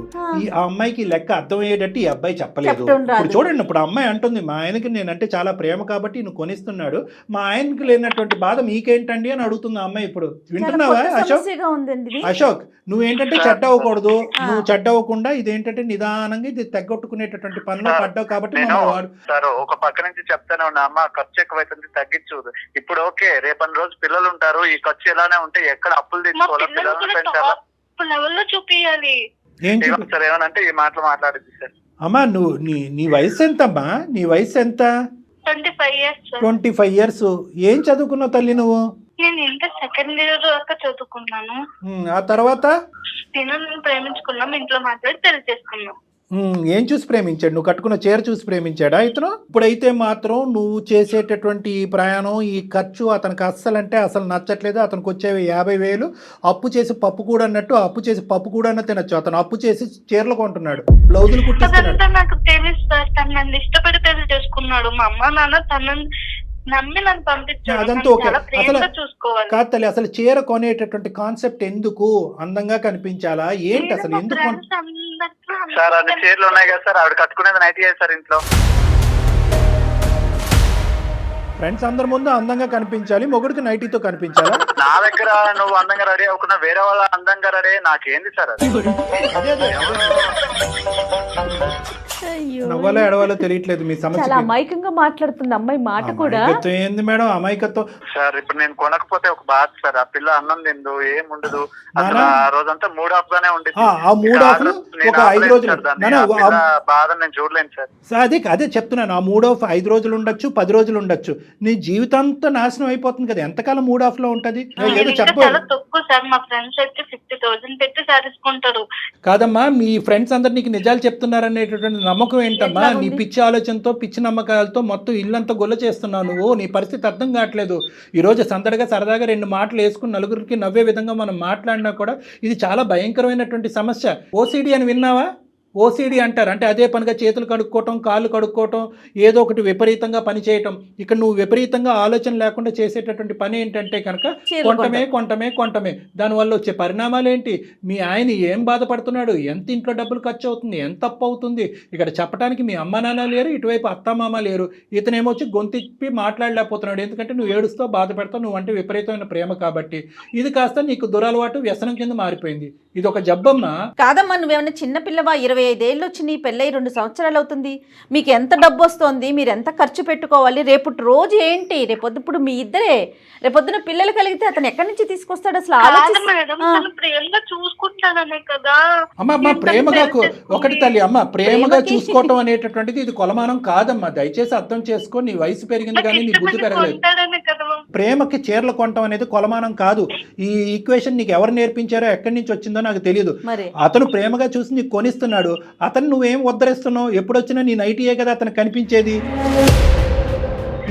ఆ అమ్మాయికి ఈ లెక్క అర్థమయ్యేటట్టు ఈ అబ్బాయి చెప్పలేదు. చెప్పడం రాదు. ఇప్పుడు చూడండి, ఇప్పుడు అమ్మాయి అంటుంది మా ఆయనకి నేనంటే చాలా ప్రేమ కాబట్టి నువ్వు కొనిస్తున్నాడు, మా ఆయనకి లేనటువంటి బాధ మీకేంటండి అని అడుగుతుంది ఆ అమ్మాయి. ఇప్పుడు వింటున్నావా అశోక్? సమస్యగా ఉందండి ఇది. అశోక్ నువ్వేంటంటే చెడ్డ అవ్వకూడదు. నువ్వు చెడ్డ అవ్వకుండా ఇదేంటంటే నిదానంగా ఇది తెగొట్టుకునేటటువంటి పనిలో పడ్డావు కాబట్టి నేను వాడు సార్ ఒక పక్క నుంచి చెప్తానే ఉన్నా, అమ్మ ఖర్చు ఎక్కువైతుంది తగ్గించు. ఇప్పుడు ఓకే, రేపటి రోజు పిల్లలు ఉంటారు, ఈ ఖర్చు ఎలానే ఉంటే ఎక్కడ అప్పులు మా తెచ్చుకోవాలా? పిల్లలు పిల్లల్ని కూడా పెంచాలా? టాప్ లెవెల్ లో చూపియాలి. ఏం సార్ ఏమనంటే ఈ మాటలు మాట్లాడింది సార్. అమ్మా నువ్వు నీ వయసు ఎంతమ్మా? నీ వయసు ఎంత? 25 years సార్. 25 years. ఏం చదువుకున్నావు తల్లి నువ్వు? నేను ఇంటర్ సెకండ్ ఇయర్ దాకా చదువుకున్నాను. ఆ తర్వాత నేను ప్రేమించుకున్నాం, ఇంట్లో మాట్లాడి పెళ్లి చేసుకున్నాం. ఏం చూసి ప్రేమించాడు? నువ్వు కట్టుకున్న చీర చూసి ప్రేమించాడా ఇతను? ఇప్పుడైతే మాత్రం నువ్వు చేసేటటువంటి ఈ ప్రయాణం, ఈ ఖర్చు అతనికి అస్సలంటే అసలు నచ్చట్లేదు. అతనికి వచ్చేవి 50,000 అప్పు చేసి పప్పు కూడా అన్నట్టు, అప్పు చేసి పప్పు కూడా అన్న తినచ్చు. అతను అప్పు చేసి చీరలు కొంటున్నాడు, బ్లౌజులు కుట్టిస్తున్నాడు. అదంతా నాకు తెలుసు సార్. తను నన్ను ఇష్టపడి పెళ్లి చేసుకున్నాడు. మా అమ్మ నాన్న తనని నమ్మి నన్ను పంపించాడు. అదంతా నన్ను ఓకే. చాలా అసలు ప్రేమగా చూసుకోవాలి. కాదు తల్లి, అసలు చీర కొనేటటువంటి కాన్సెప్ట్ ఎందుకు? అందంగా కనిపించాలా ఏంటి? అసలు ఎందుకు సార్ అన్ని చీరలు ఉన్నాయి కదా సార్, ఆవిడ కట్టుకునేది నైట్ సార్ ఇంట్లో. ఫ్రెండ్స్ అందరి ముందు అందంగా కనిపించాలి, మొగుడికి నైటీతో కనిపించాలా? నా దగ్గర నువ్వు అందంగా రెడీ అవ్వకుండా వేరే వాళ్ళ అందంగా రెడీ నాకేంది సార్ అది? నవ్వాలో ఎడవాలో తెలియట్లేదు మీ సమస్య. చాలా అమాయకంగా మాట్లాడుతుంది అమ్మాయి మాట కూడా. అమాయకత్వం ఏంది మేడం? అమాయకత్వం సార్ ఇప్పుడు నేను కొనకపోతే ఒక బాధ సార్. ఆ పిల్ల అన్నం తిందు, ఏం ఉండదు. అసలు ఆ రోజంతా మూడ్ ఆఫ్ గానే ఉండేది. ఆ మూడ్ ఆఫ్ ఒక 5 రోజులు బాధ నేను చూడలేను సార్. అదే చెప్తున్నాను. ఆ మూడ్ ఆఫ్ 5 రోజులు ఉండొచ్చు, 10 రోజులు ఉండొచ్చు. నీ జీవితంతో నాశనం అయిపోతుంది కదా. ఎంతకాలం మూడ్ ఆఫ్ లో ఉంటది? ఏదో చెప్పు. చాలా తక్కువ సార్. మా ఫ్రెండ్స్ అయితే 50,000 పెట్టి సారీస్ కొంటారు. కాదమ్మా, మీ ఫ్రెండ్స్ అందరు నీకు నిజాలు చెప్తున్నారనేటటువంటి నమ్మకం ఏంటమ్మా? నీ పిచ్చి ఆలోచనతో, పిచ్చి నమ్మకాలతో మొత్తం ఇల్లంతా గొల్ల చేస్తున్నావు నువ్వు. నీ పరిస్థితి అర్థం కావట్లేదు. ఈరోజు సందడిగా సరదాగా 2 మాటలు వేసుకుని నలుగురికి నవ్వే విధంగా మనం మాట్లాడినా కూడా ఇది చాలా భయంకరమైనటువంటి సమస్య. ఓసిడి అని విన్నావా? ఓసిడి అంటారు. అంటే అదే పనిగా చేతులు కడుక్కోవటం, కాళ్ళు కడుక్కోవటం, ఏదో ఒకటి విపరీతంగా పని చేయటం. ఇక్కడ నువ్వు విపరీతంగా ఆలోచన లేకుండా చేసేటటువంటి పని ఏంటంటే కనుక కొంటమే. దానివల్ల వచ్చే పరిణామాలు ఏంటి? మీ ఆయన ఏం బాధపడుతున్నాడు? ఎంత ఇంట్లో డబ్బులు ఖర్చు అవుతుంది? ఎంత అప్పు అవుతుంది? ఇక్కడ చెప్పడానికి మీ అమ్మ నాన్న లేరు, ఇటువైపు అత్తమామ లేరు. ఇతనేమొచ్చి గొంతిప్పి మాట్లాడలేకపోతున్నాడు. ఎందుకంటే నువ్వు ఏడుస్తావు, బాధపడతావు, నువ్వు అంటే విపరీతమైన ప్రేమ కాబట్టి. ఇది కాస్త నీకు దురలవాటు, వ్యసనం కింద మారిపోయింది. ఇది ఒక జబ్బమ్మా. కాదమ్మా, నువ్వేమన్నా చిన్నపిల్లవా? 20 25 వచ్చినాయి, పెళ్ళై 2 సంవత్సరాలు అవుతుంది. మీకు ఎంత డబ్బు వస్తుంది, మీరు ఎంత ఖర్చు పెట్టుకోవాలి, రేపు రోజు ఏంటి, రేపొద్దు మీ ఇద్దరే, రేపొద్దున పిల్లలు కలిగితే అతను ఎక్కడి నుంచి తీసుకొస్తాడు అసలు కాదు మేడం, తను ప్రేమగా చూసుకుంటాననే కదా. అమ్మ ప్రేమగా ఒకటి తల్లి అమ్మ, ప్రేమగా చూసుకోవటం అనేటటువంటిది ఇది కొలమానం కాదమ్మా. దయచేసి అర్థం చేసుకో. నీ వయసు పెరిగింది కానీ నీ బుద్ధి పెరగలేదు. ప్రేమకి చీరలు కొనటం అనేది కొలమానం కాదు. ఈ ఈక్వేషన్ నీకు ఎవరు నేర్పించారో, ఎక్కడి నుంచి వచ్చిందో నాకు తెలియదు. అతను ప్రేమగా చూసి నీకు కొనిస్తున్నాడు, అతను నువ్వేం ఉద్ధరిస్తున్నావు? ఎప్పుడొచ్చినా నీ నైటీయే కదా అతను కనిపించేది.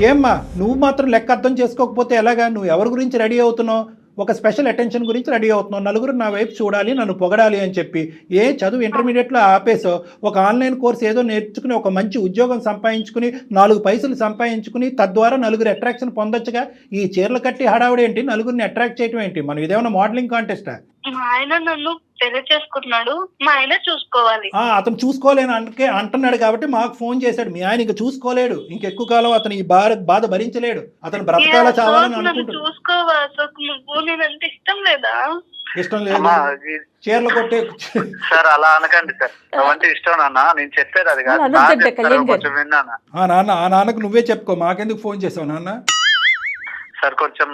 ఏమ్మా నువ్వు మాత్రం లెక్క అర్థం చేసుకోకపోతే ఎలాగా? నువ్వు ఎవరి గురించి రెడీ అవుతున్నావు? ఒక స్పెషల్ అటెన్షన్ గురించి రెడీ అవుతున్నావు. నలుగురు నా వైపు చూడాలి, నన్ను పొగడాలి అని చెప్పి. చదువు ఇంటర్మీడియట్లో ఆపేసో, ఒక ఆన్లైన్ కోర్స్ ఏదో నేర్చుకుని ఒక మంచి ఉద్యోగం సంపాదించుకుని 4 పైసలు సంపాదించుకుని తద్వారా నలుగురు అట్రాక్షన్ పొందొచ్చుగా. ఈ చీరలు కట్టి హడావుడు ఏంటి? నలుగురిని అట్రాక్ట్ చేయడం ఏంటి? మనం ఇదేమన్నా మోడలింగ్ కాంటెస్టా? మా ఆయన నన్ను పెళ్లి చేసుకుంటున్నాడు, మా ఆయన చూసుకోవాలి. అతను చూసుకోలేను అంటున్నాడు కాబట్టి మాకు ఫోన్ చేశాడు. మీ ఆయన ఇంక చూసుకోలేడు, ఇంకెక్కువ కాలం అతను ఈ బాధ భరించలేడు. అతను బ్రతకాల చావాలని అనుకుంటున్నాడు. చూసుకోవాలి నువ్వు, నేనంటే ఇష్టం లేదా? ఇష్టం లేదు, చీరలు కొట్టే సార్ అలా అనకండి సార్. అవంటే ఇష్టం నాన్న, నేను చెప్పేది అది కాదు. కొంచెం విన్నానా నాన్న? ఆ నాన్నకు నువ్వే చెప్పుకో, మాకెందుకు ఫోన్ చేసావు నాన్న? సార్ కొంచెం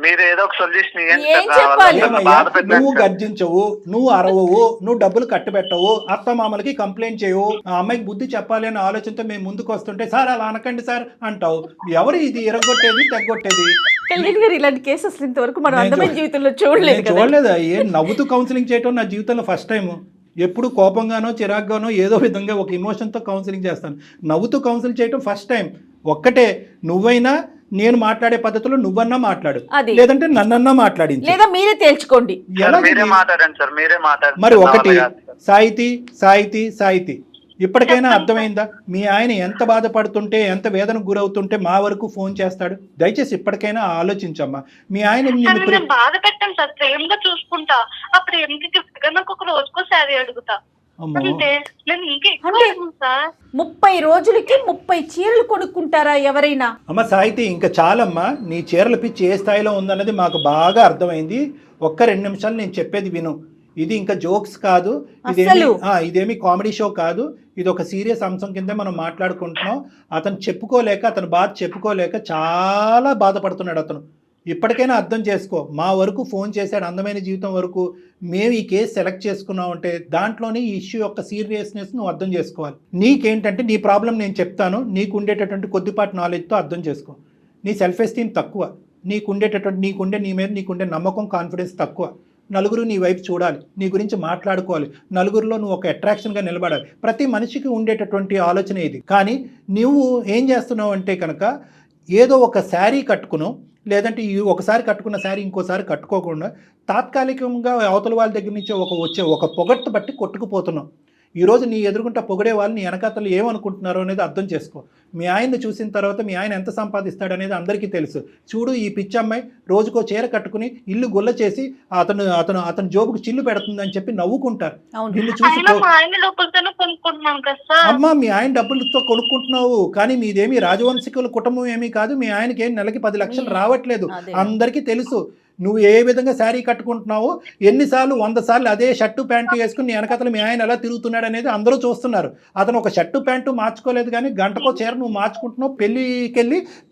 మీరు ఏదో ఒక సొల్యూషన్ నువ్వు గర్జించవు, నువ్వు అరవవు, నువ్వు డబ్బులు కట్టబెట్టవు, అత్తమామలకి కంప్లైంట్ చేయవు. ఆ అమ్మాయికి బుద్ధి చెప్పాలి అనే ఆలోచనతో మేము ముందుకు వస్తుంటే సార్ అలా అనకండి సార్ అంటావు. ఎవరు ఇది ఇరగొట్టేది తెగొట్టేది? ఇలాంటి కేసు అసలు ఇంతవరకు మనం అందమైన జీవితంలో చూడలేదా? నవ్వుతూ కౌన్సిలింగ్ చేయటం నా జీవితంలో ఫస్ట్ టైం. ఎప్పుడు కోపంగానో చిరాగ్గానో ఏదో విధంగా ఒక ఇమోషన్తో కౌన్సిలింగ్ చేస్తాను. నవ్వుతూ కౌన్సిల్ చేయటం ఫస్ట్ టైం. ఒక్కటే, నువ్వైనా నేను మాట్లాడే పద్ధతిలో నువ్వన్నా మాట్లాడు, లేదంటే నన్నన్నా మాట్లాడింది, లేదా మీరే తేల్చుకోండి. మరి ఒకటి, సాయితీ ఇప్పటికైనా అర్థమైందా? మీ ఆయన ఎంత బాధపడుతుంటే, ఎంత వేదనకు గురవుతుంటే మా వరకు ఫోన్ చేస్తాడు. దయచేసి ఇప్పటికైనా ఆలోచించమ్మా. మీ ఆయన బాధ పెట్టాను సార్, ప్రేమగా చూసుకుంటా. ఆ ప్రేమకి గిఫ్ట్ గా నాకు ఒక రోజుకో శారీ అడుగుతా. 30 రోజులకి 30 చీరలు కొనుక్కుంటారా ఎవరైనా? అమ్మ సాయితీ, ఇంకా చాలమ్మా. నీ చీరల పిచ్చి ఏ స్థాయిలో ఉందన్నది మాకు బాగా అర్థమైంది. ఒక్క 2 నిమిషాలు నేను చెప్పేది విను. ఇది ఇంకా జోక్స్ కాదు, ఇదేమి కామెడీ షో కాదు. ఇది ఒక సీరియస్ అంశం కింద మనం మాట్లాడుకుంటున్నాం. అతను చెప్పుకోలేక, అతను బాధ చెప్పుకోలేక చాలా బాధపడుతున్నాడు అతను. ఇప్పటికైనా అర్థం చేసుకో. మా వరకు ఫోన్ చేశాడు, అందమైన జీవితం వరకు. మేము ఈ కేసు సెలెక్ట్ చేసుకున్నాం అంటే దాంట్లోనే ఈ ఇష్యూ యొక్క సీరియస్నెస్ నువ్వు అర్థం చేసుకోవాలి. నీకేంటంటే నీ ప్రాబ్లం నేను చెప్తాను, నీకు ఉండేటటువంటి కొద్దిపాటి నాలెడ్జ్తో అర్థం చేసుకో. నీ సెల్ఫ్ ఎస్టీమ్ తక్కువ, నీ మీద నీకుండే నమ్మకం, కాన్ఫిడెన్స్ తక్కువ. నలుగురు నీ వైపు చూడాలి, నీ గురించి మాట్లాడుకోవాలి, నలుగురిలో నువ్వు ఒక అట్రాక్షన్గా నిలబడాలి. ప్రతి మనిషికి ఉండేటటువంటి ఆలోచన ఇది. కానీ నువ్వు ఏం చేస్తున్నావు అంటే కనుక, ఏదో ఒక శారీ కట్టుకును, లేదంటే ఒకసారి కట్టుకున్న శారీ ఇంకోసారి కట్టుకోకుండా తాత్కాలికంగా అవతల వాళ్ళ దగ్గర నుంచి వచ్చే ఒక పొగట్టు బట్టి కొట్టుకుపోతున్నావు. ఈరోజు నీ ఎదురుకుంటా పొగిడే వాళ్ళు నీ వెనకాతలు ఏమనుకుంటున్నారో అనేది అర్థం చేసుకో. మీ ఆయన్ని చూసిన తర్వాత మీ ఆయన ఎంత సంపాదిస్తాడు అనేది అందరికీ తెలుసు. చూడు, ఈ పిచ్చమ్మాయి రోజుకో చీర కట్టుకుని ఇల్లు గుల్ల చేసి అతను జోబుకు చిల్లు పెడుతుందని చెప్పి నవ్వుకుంటారు. నిన్ను చూసి అమ్మా, మీ ఆయన డబ్బులతో కొనుక్కుంటున్నావు, కానీ మీదేమి రాజవంశికుల కుటుంబం ఏమీ కాదు. మీ ఆయనకి నెలకి 10 లక్షలు రావట్లేదు, అందరికీ తెలుసు. నువ్వు ఏ విధంగా శారీ కట్టుకుంటున్నావు, ఎన్నిసార్లు 100 సార్లు అదే షర్టు ప్యాంటు వేసుకుని నీ వెనకతలు మీ ఆయన ఎలా తిరుగుతున్నాడు అనేది అందరూ చూస్తున్నారు. అతను ఒక షర్టు ప్యాంటు మార్చుకోలేదు, కానీ గంటకో చీర నువ్వు మార్చుకుంటున్నావు.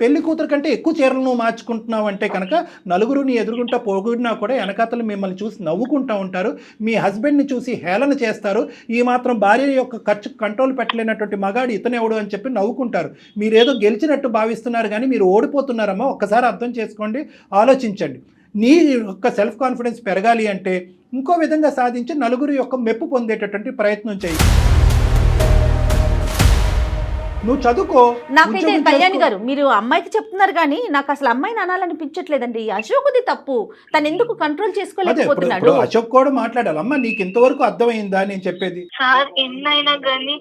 పెళ్లి కూతురు కంటే ఎక్కువ చీరలు నువ్వు మార్చుకుంటున్నావు అంటే కనుక నలుగురు నీ ఎదురుగుంటా పొగిడినా కూడా వెనకతలు మిమ్మల్ని చూసి నవ్వుకుంటూ ఉంటారు. మీ హస్బెండ్ని చూసి హేళన చేస్తారు. ఈ మాత్రం భార్య యొక్క ఖర్చు కంట్రోల్ పెట్టలేనటువంటి మగాడు ఇతనెవడు అని చెప్పి నవ్వుకుంటారు. మీరేదో గెలిచినట్టు భావిస్తున్నారు, కానీ మీరు ఓడిపోతున్నారమ్మా. ఒక్కసారి అర్థం చేసుకోండి, ఆలోచించండి. నీ యొక్క సెల్ఫ్ కాన్ఫిడెన్స్ పెరగాలి అంటే ఇంకో విధంగా సాధించి నలుగురు యొక్క మెప్పు పొందేటటువంటి ప్రయత్నం చేయి. నువ్వు చదువుకో. నాకైతే కళ్యాణి గారు, మీరు అమ్మాయికి చెప్తున్నారు కానీ నాకు అసలు అమ్మాయిని అనాలనిపించట్లేదండి. అశోక్ది తప్పు, తను ఎందుకు కంట్రోల్ చేసుకోలేకపోతున్నాడు? అశోక్ కూడా మాట్లాడాలి. అమ్మ, నీకు ఇంతవరకు అర్థమైందా నేను చెప్పేది? సార్ ఎన్నైనా కానీ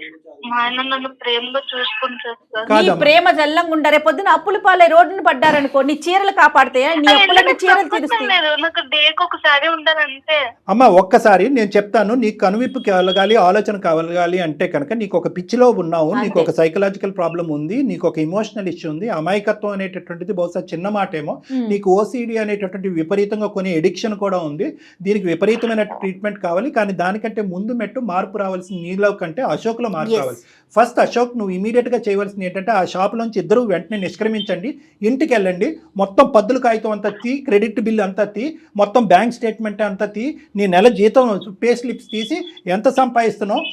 మా ఆయన నన్ను ప్రేమగా చూసుకుంటారు. నీ ప్రేమ జల్లంగా ఉండ, రేపొద్దున అప్పుల పాలే రోడ్డును పడ్డారనుకో, నీ చీరలు కాపాడతాయా? నీ అప్పులన్నీ చీరలు తీరుస్తాయి. నాకు డేకి ఒకసారి ఉండాలంటే. అమ్మ, ఒక్కసారి నేను చెప్తాను. నీకు కనువిప్పు కలగాలి, ఆలోచన కలగాలి అంటే కనుక నీకు ఒక పిచ్చిలో ఉన్నావు, నీకు ఒక సైకలాజికల్ సైకలాజికల్ ప్రాబ్లం ఉంది, నీకు ఒక ఇమోషనల్ ఇష్యూ ఉంది, అమాయకత్వం అనేటటువంటిది బహుశా చిన్న మాటేమో, నీకు ఓసిడి అనేటటువంటి విపరీతంగా కొన్ని ఎడిక్షన్ కూడా ఉంది, దీనికి విపరీతమైన ట్రీట్మెంట్ కావాలి, కానీ దానికంటే ముందు మెట్టు మార్పు రావాల్సిన నీలో కంటే అశోక్లో మార్పు రావాలి. ఫస్ట్ అశోక్ నువ్వు ఇమీడియట్గా చేయవలసింది ఏంటంటే ఆ షాప్లోంచి ఇద్దరు వెంటనే నిష్క్రమించండి, ఇంటికి వెళ్ళండి, మొత్తం పద్దుల కాగితం అంతా తీ, క్రెడిట్ బిల్ అంతా తీ, మొత్తం బ్యాంక్ స్టేట్మెంట్ అంతా తీ, నీ నెల జీతం పే స్లిప్స్ తీసి ఎంత సంపాదిస్తున్నావు,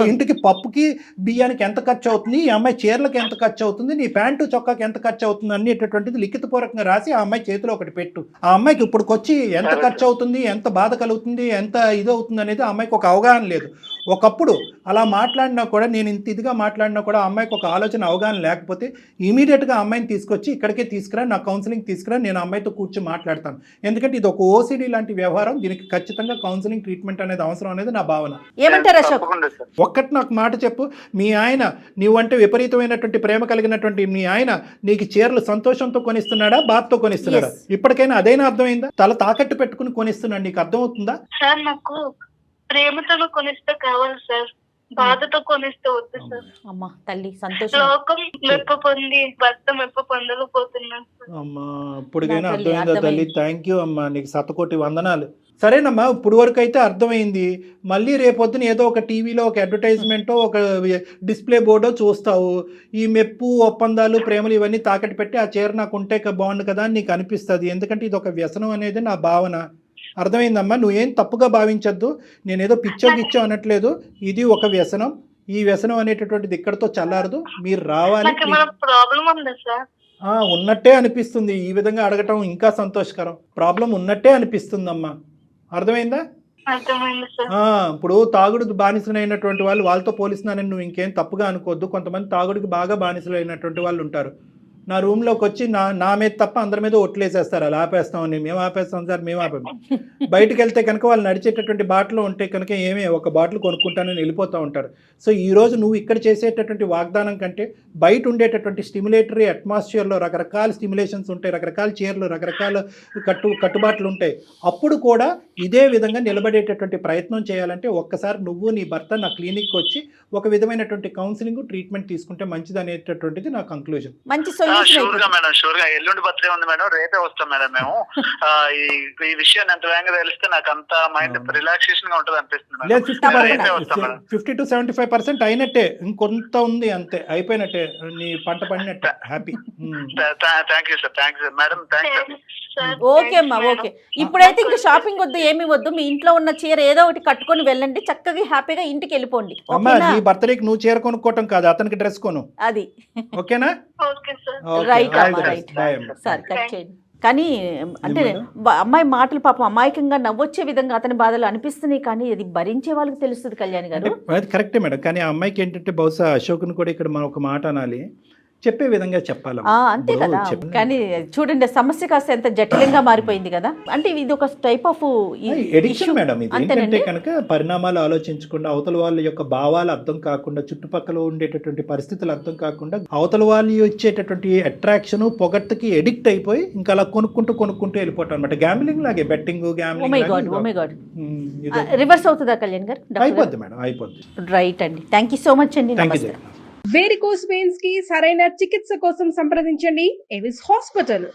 ఇంటికి పప్పుకి బియ్యానికి ఎంత ఖర్చు అవుతుంది, ఈ అమ్మాయి చీరలకు ఎంత ఖర్చు అవుతుంది, నీ ప్యాంటు చొక్కాకి ఎంత ఖర్చు అవుతుంది అనేటటువంటిది లిఖితపూర్వకంగా రాసి ఆ అమ్మాయి చేతిలో ఒకటి పెట్టు. ఆ అమ్మాయికి ఇప్పుడుకొచ్చి ఎంత ఖర్చు అవుతుంది, ఎంత బాధ కలుగుతుంది, ఎంత ఇది అవుతుంది అనేది ఆ అమ్మాయికి ఒక అవగాహన లేదు. ఒకప్పుడు అలా మాట్లాడినా కూడా, నేను ఇంత ఇదిగా మాట్లాడినా కూడా ఆ అమ్మాయికి ఒక ఆలోచన అవగాహన లేకపోతే ఇమీడియట్గా ఆ అమ్మాయిని తీసుకొచ్చి ఇక్కడికే తీసుకురా, నా కౌన్సిలింగ్ తీసుకురా, నేను అమ్మాయితో కూర్చొని మాట్లాడతాను. ఎందుకంటే ఇది ఒక ఓసిడి లాంటి వ్యవహారం, దీనికి ఖచ్చితంగా కౌన్సిలింగ్ ట్రీట్మెంట్ అనేది అవసరం అనేది నా భావన. ఏమంటారు అశోక్? ఒక్కటి నాకు మాట చెప్పు, మీ ఆయన నీవంటే విపరీతమైనటువంటి ప్రేమ కలిగినటువంటి మీ ఆయన నీకు చీరలు సంతోషంతో కొనిస్తున్నాడా, బాధతో కొనిస్తున్నాడా? ఇప్పటికైనా అదైనా అర్థమైందా? తల తాకట్టు పెట్టుకుని కొనిస్తున్నాడు, నీకు అర్థమవుతుందా? సార్ నాకు ప్రేమతో కొనిస్తే కావాలి సార్, బాధతో కొనిస్తే వద్దు సార్. అమ్మా తల్లి సంతోషం. లోకం మెప్పు పొంది భర్త మెప్పు పొందలేకపోతున్నాను సార్. అమ్మా ఇప్పుడుకైనా అర్థమైందా తల్లి? థ్యాంక్ యూ అమ్మా, నీకు 100,000,000 వందనాలు. సరేనమ్మా, ఇప్పుడు వరకు అయితే అర్థమైంది. మళ్ళీ రేపొద్దున ఏదో ఒక టీవీలో ఒక అడ్వర్టైజ్మెంటో ఒక డిస్ప్లే బోర్డో చూస్తావు, ఈ మెప్పు ఒప్పందాలు ప్రేమలు ఇవన్నీ తాకట్టు పెట్టి ఆ చీర నాకు ఉంటే బాగుండు కదా అని నీకు అనిపిస్తుంది. ఎందుకంటే ఇది ఒక వ్యసనం అనేది నా భావన. అర్థమైందమ్మా, నువ్వేం తప్పుగా భావించద్దు, నేనేదో పిచ్చో గిచ్చో అనట్లేదు, ఇది ఒక వ్యసనం. ఈ వ్యసనం అనేటటువంటిది ఇక్కడతో చల్లారదు, మీరు రావాలి. ప్రాబ్లం ఉందా సార్? ఉన్నట్టే అనిపిస్తుంది, ఈ విధంగా అడగటం ఇంకా సంతోషకరం. ప్రాబ్లం ఉన్నట్టే అనిపిస్తుందమ్మా, అర్థమైందా? ఇప్పుడు తాగుడు బానిసలైనటువంటి వాళ్ళు, వాళ్ళతో పోలిస్తున్నానని నువ్వు ఇంకేం తప్పుగా అనుకోవద్దు. కొంతమంది తాగుడికి బాగా బానిసలైనటువంటి వాళ్ళు ఉంటారు. నా రూమ్లోకి వచ్చి నా మీద తప్ప అందరి మీద ఒట్లేసేస్తారు, అలా ఆపేస్తామని. మేము ఆపేస్తాం సార్, మేము ఆపాము. బయటకు వెళ్తే కనుక వాళ్ళు నడిచేటటువంటి బాటలు ఉంటే కనుక ఒక బాటిల్ కొనుక్కుంటానని వెళ్ళిపోతూ ఉంటారు. సో ఈరోజు నువ్వు ఇక్కడ చేసేటటువంటి వాగ్దానం కంటే బయట ఉండేటటువంటి స్టిమ్యులేటరీ అట్మాస్ఫియర్లో రకరకాల స్టిమ్యులేషన్స్ ఉంటాయి, రకరకాల చీరలు, రకరకాల కట్టుబాట్లు ఉంటాయి. అప్పుడు కూడా ఇదే విధంగా నిలబడేటటువంటి ప్రయత్నం చేయాలంటే ఒక్కసారి నువ్వు నీ భర్త నా క్లినిక్కి వచ్చి ఒక విధమైనటువంటి కౌన్సిలింగ్ ట్రీట్మెంట్ తీసుకుంటే మంచిది అనేటటువంటిది నా కంక్లూజన్. మంచి షూర్ గా మేడం, షూర్ గా. ఎల్లుండి బర్త్డే ఉంది మేడం, రేపే వస్తాం మేడం మేము. ఈ విషయాన్ని ఎంత వేగంగా తెలిస్తే నాకు అంత మైండ్ రిలాక్సేషన్ గా ఉంటుంది అనిపిస్తుంది. 50 to 75% అయినట్టే, ఇంకొంత ఉంది అంతే, అయిపోయినట్టే, నీ పంట పడినట్టే. Happy. Thank you sir, thank you madam, thank you. Okay అమ్మా, ఓకే. ఇప్పుడైతే ఇంకా షాపింగ్ వద్దు, ఏమి వద్దు. మీ ఇంట్లో ఉన్న చీర ఏదో ఒకటి కట్టుకొని వెళ్ళండి, చక్కగా హ్యాపీగా ఇంటికి వెళ్ళిపోండి. అమ్మా, నీ బర్త్డేకి నువ్వు చీర కొనుక్కోవటం కాదు, అతనికి డ్రెస్ కొను. అది ఓకేనా? రైట్ అమ్మా, రైట్. సార్ కట్ చేయండి. కానీ అంటే అమ్మాయి మాటలు పాపం అమాయకంగా నవ్వొచ్చే విధంగా అతని బాధలు అనిపిస్తున్నాయి, కానీ అది భరించే వాళ్ళకి తెలుస్తుంది కళ్యాణ్ గారు. అది కరెక్టే మేడం, కానీ ఆ అమ్మాయికి ఏంటంటే బహుశా అశోక్ని కూడా ఇక్కడ మనం ఒక మాట అనాలి, చెప్పే విధంగా చెప్పాలి. అంతే కదా. కానీ చూడండి, సమస్య కాస్త ఎంత జటిలంగా మారిపోయింది కదా. అంటే ఇది ఒక టైప్ ఆఫ్ ఎడిక్షన్ మేడం. ఇది ఏంటంటే కనుక పరిణామాలు ఆలోచించకుండా, అవతల వాళ్ళ యొక్క భావాలు అర్థం కాకుండా, చుట్టుపక్కల ఉండేటటువంటి పరిస్థితులు అర్థం కాకుండా, అవతల వాళ్ళు ఇచ్చేటటువంటి అట్రాక్షన్ పొగట్టుకి ఎడిక్ట్ అయిపోయి ఇంకా అలా కొనుక్కుంటూ వెళ్ళిపోవటం అనమాట. గ్యాంబ్లింగ్ లాగే, బెట్టింగ్, రివర్స్ అవుతుందా కళ్యాణ్ గారు? అయిపోద్ది మేడం, అయిపోద్ది. రైట్ అండి, థ్యాంక్ యూ సో మచ్ అండి. వేరికోస్ వెయిన్స్ కి సరైన చికిత్స కోసం సంప్రదించండి ఎవిస్ హాస్పిటల్.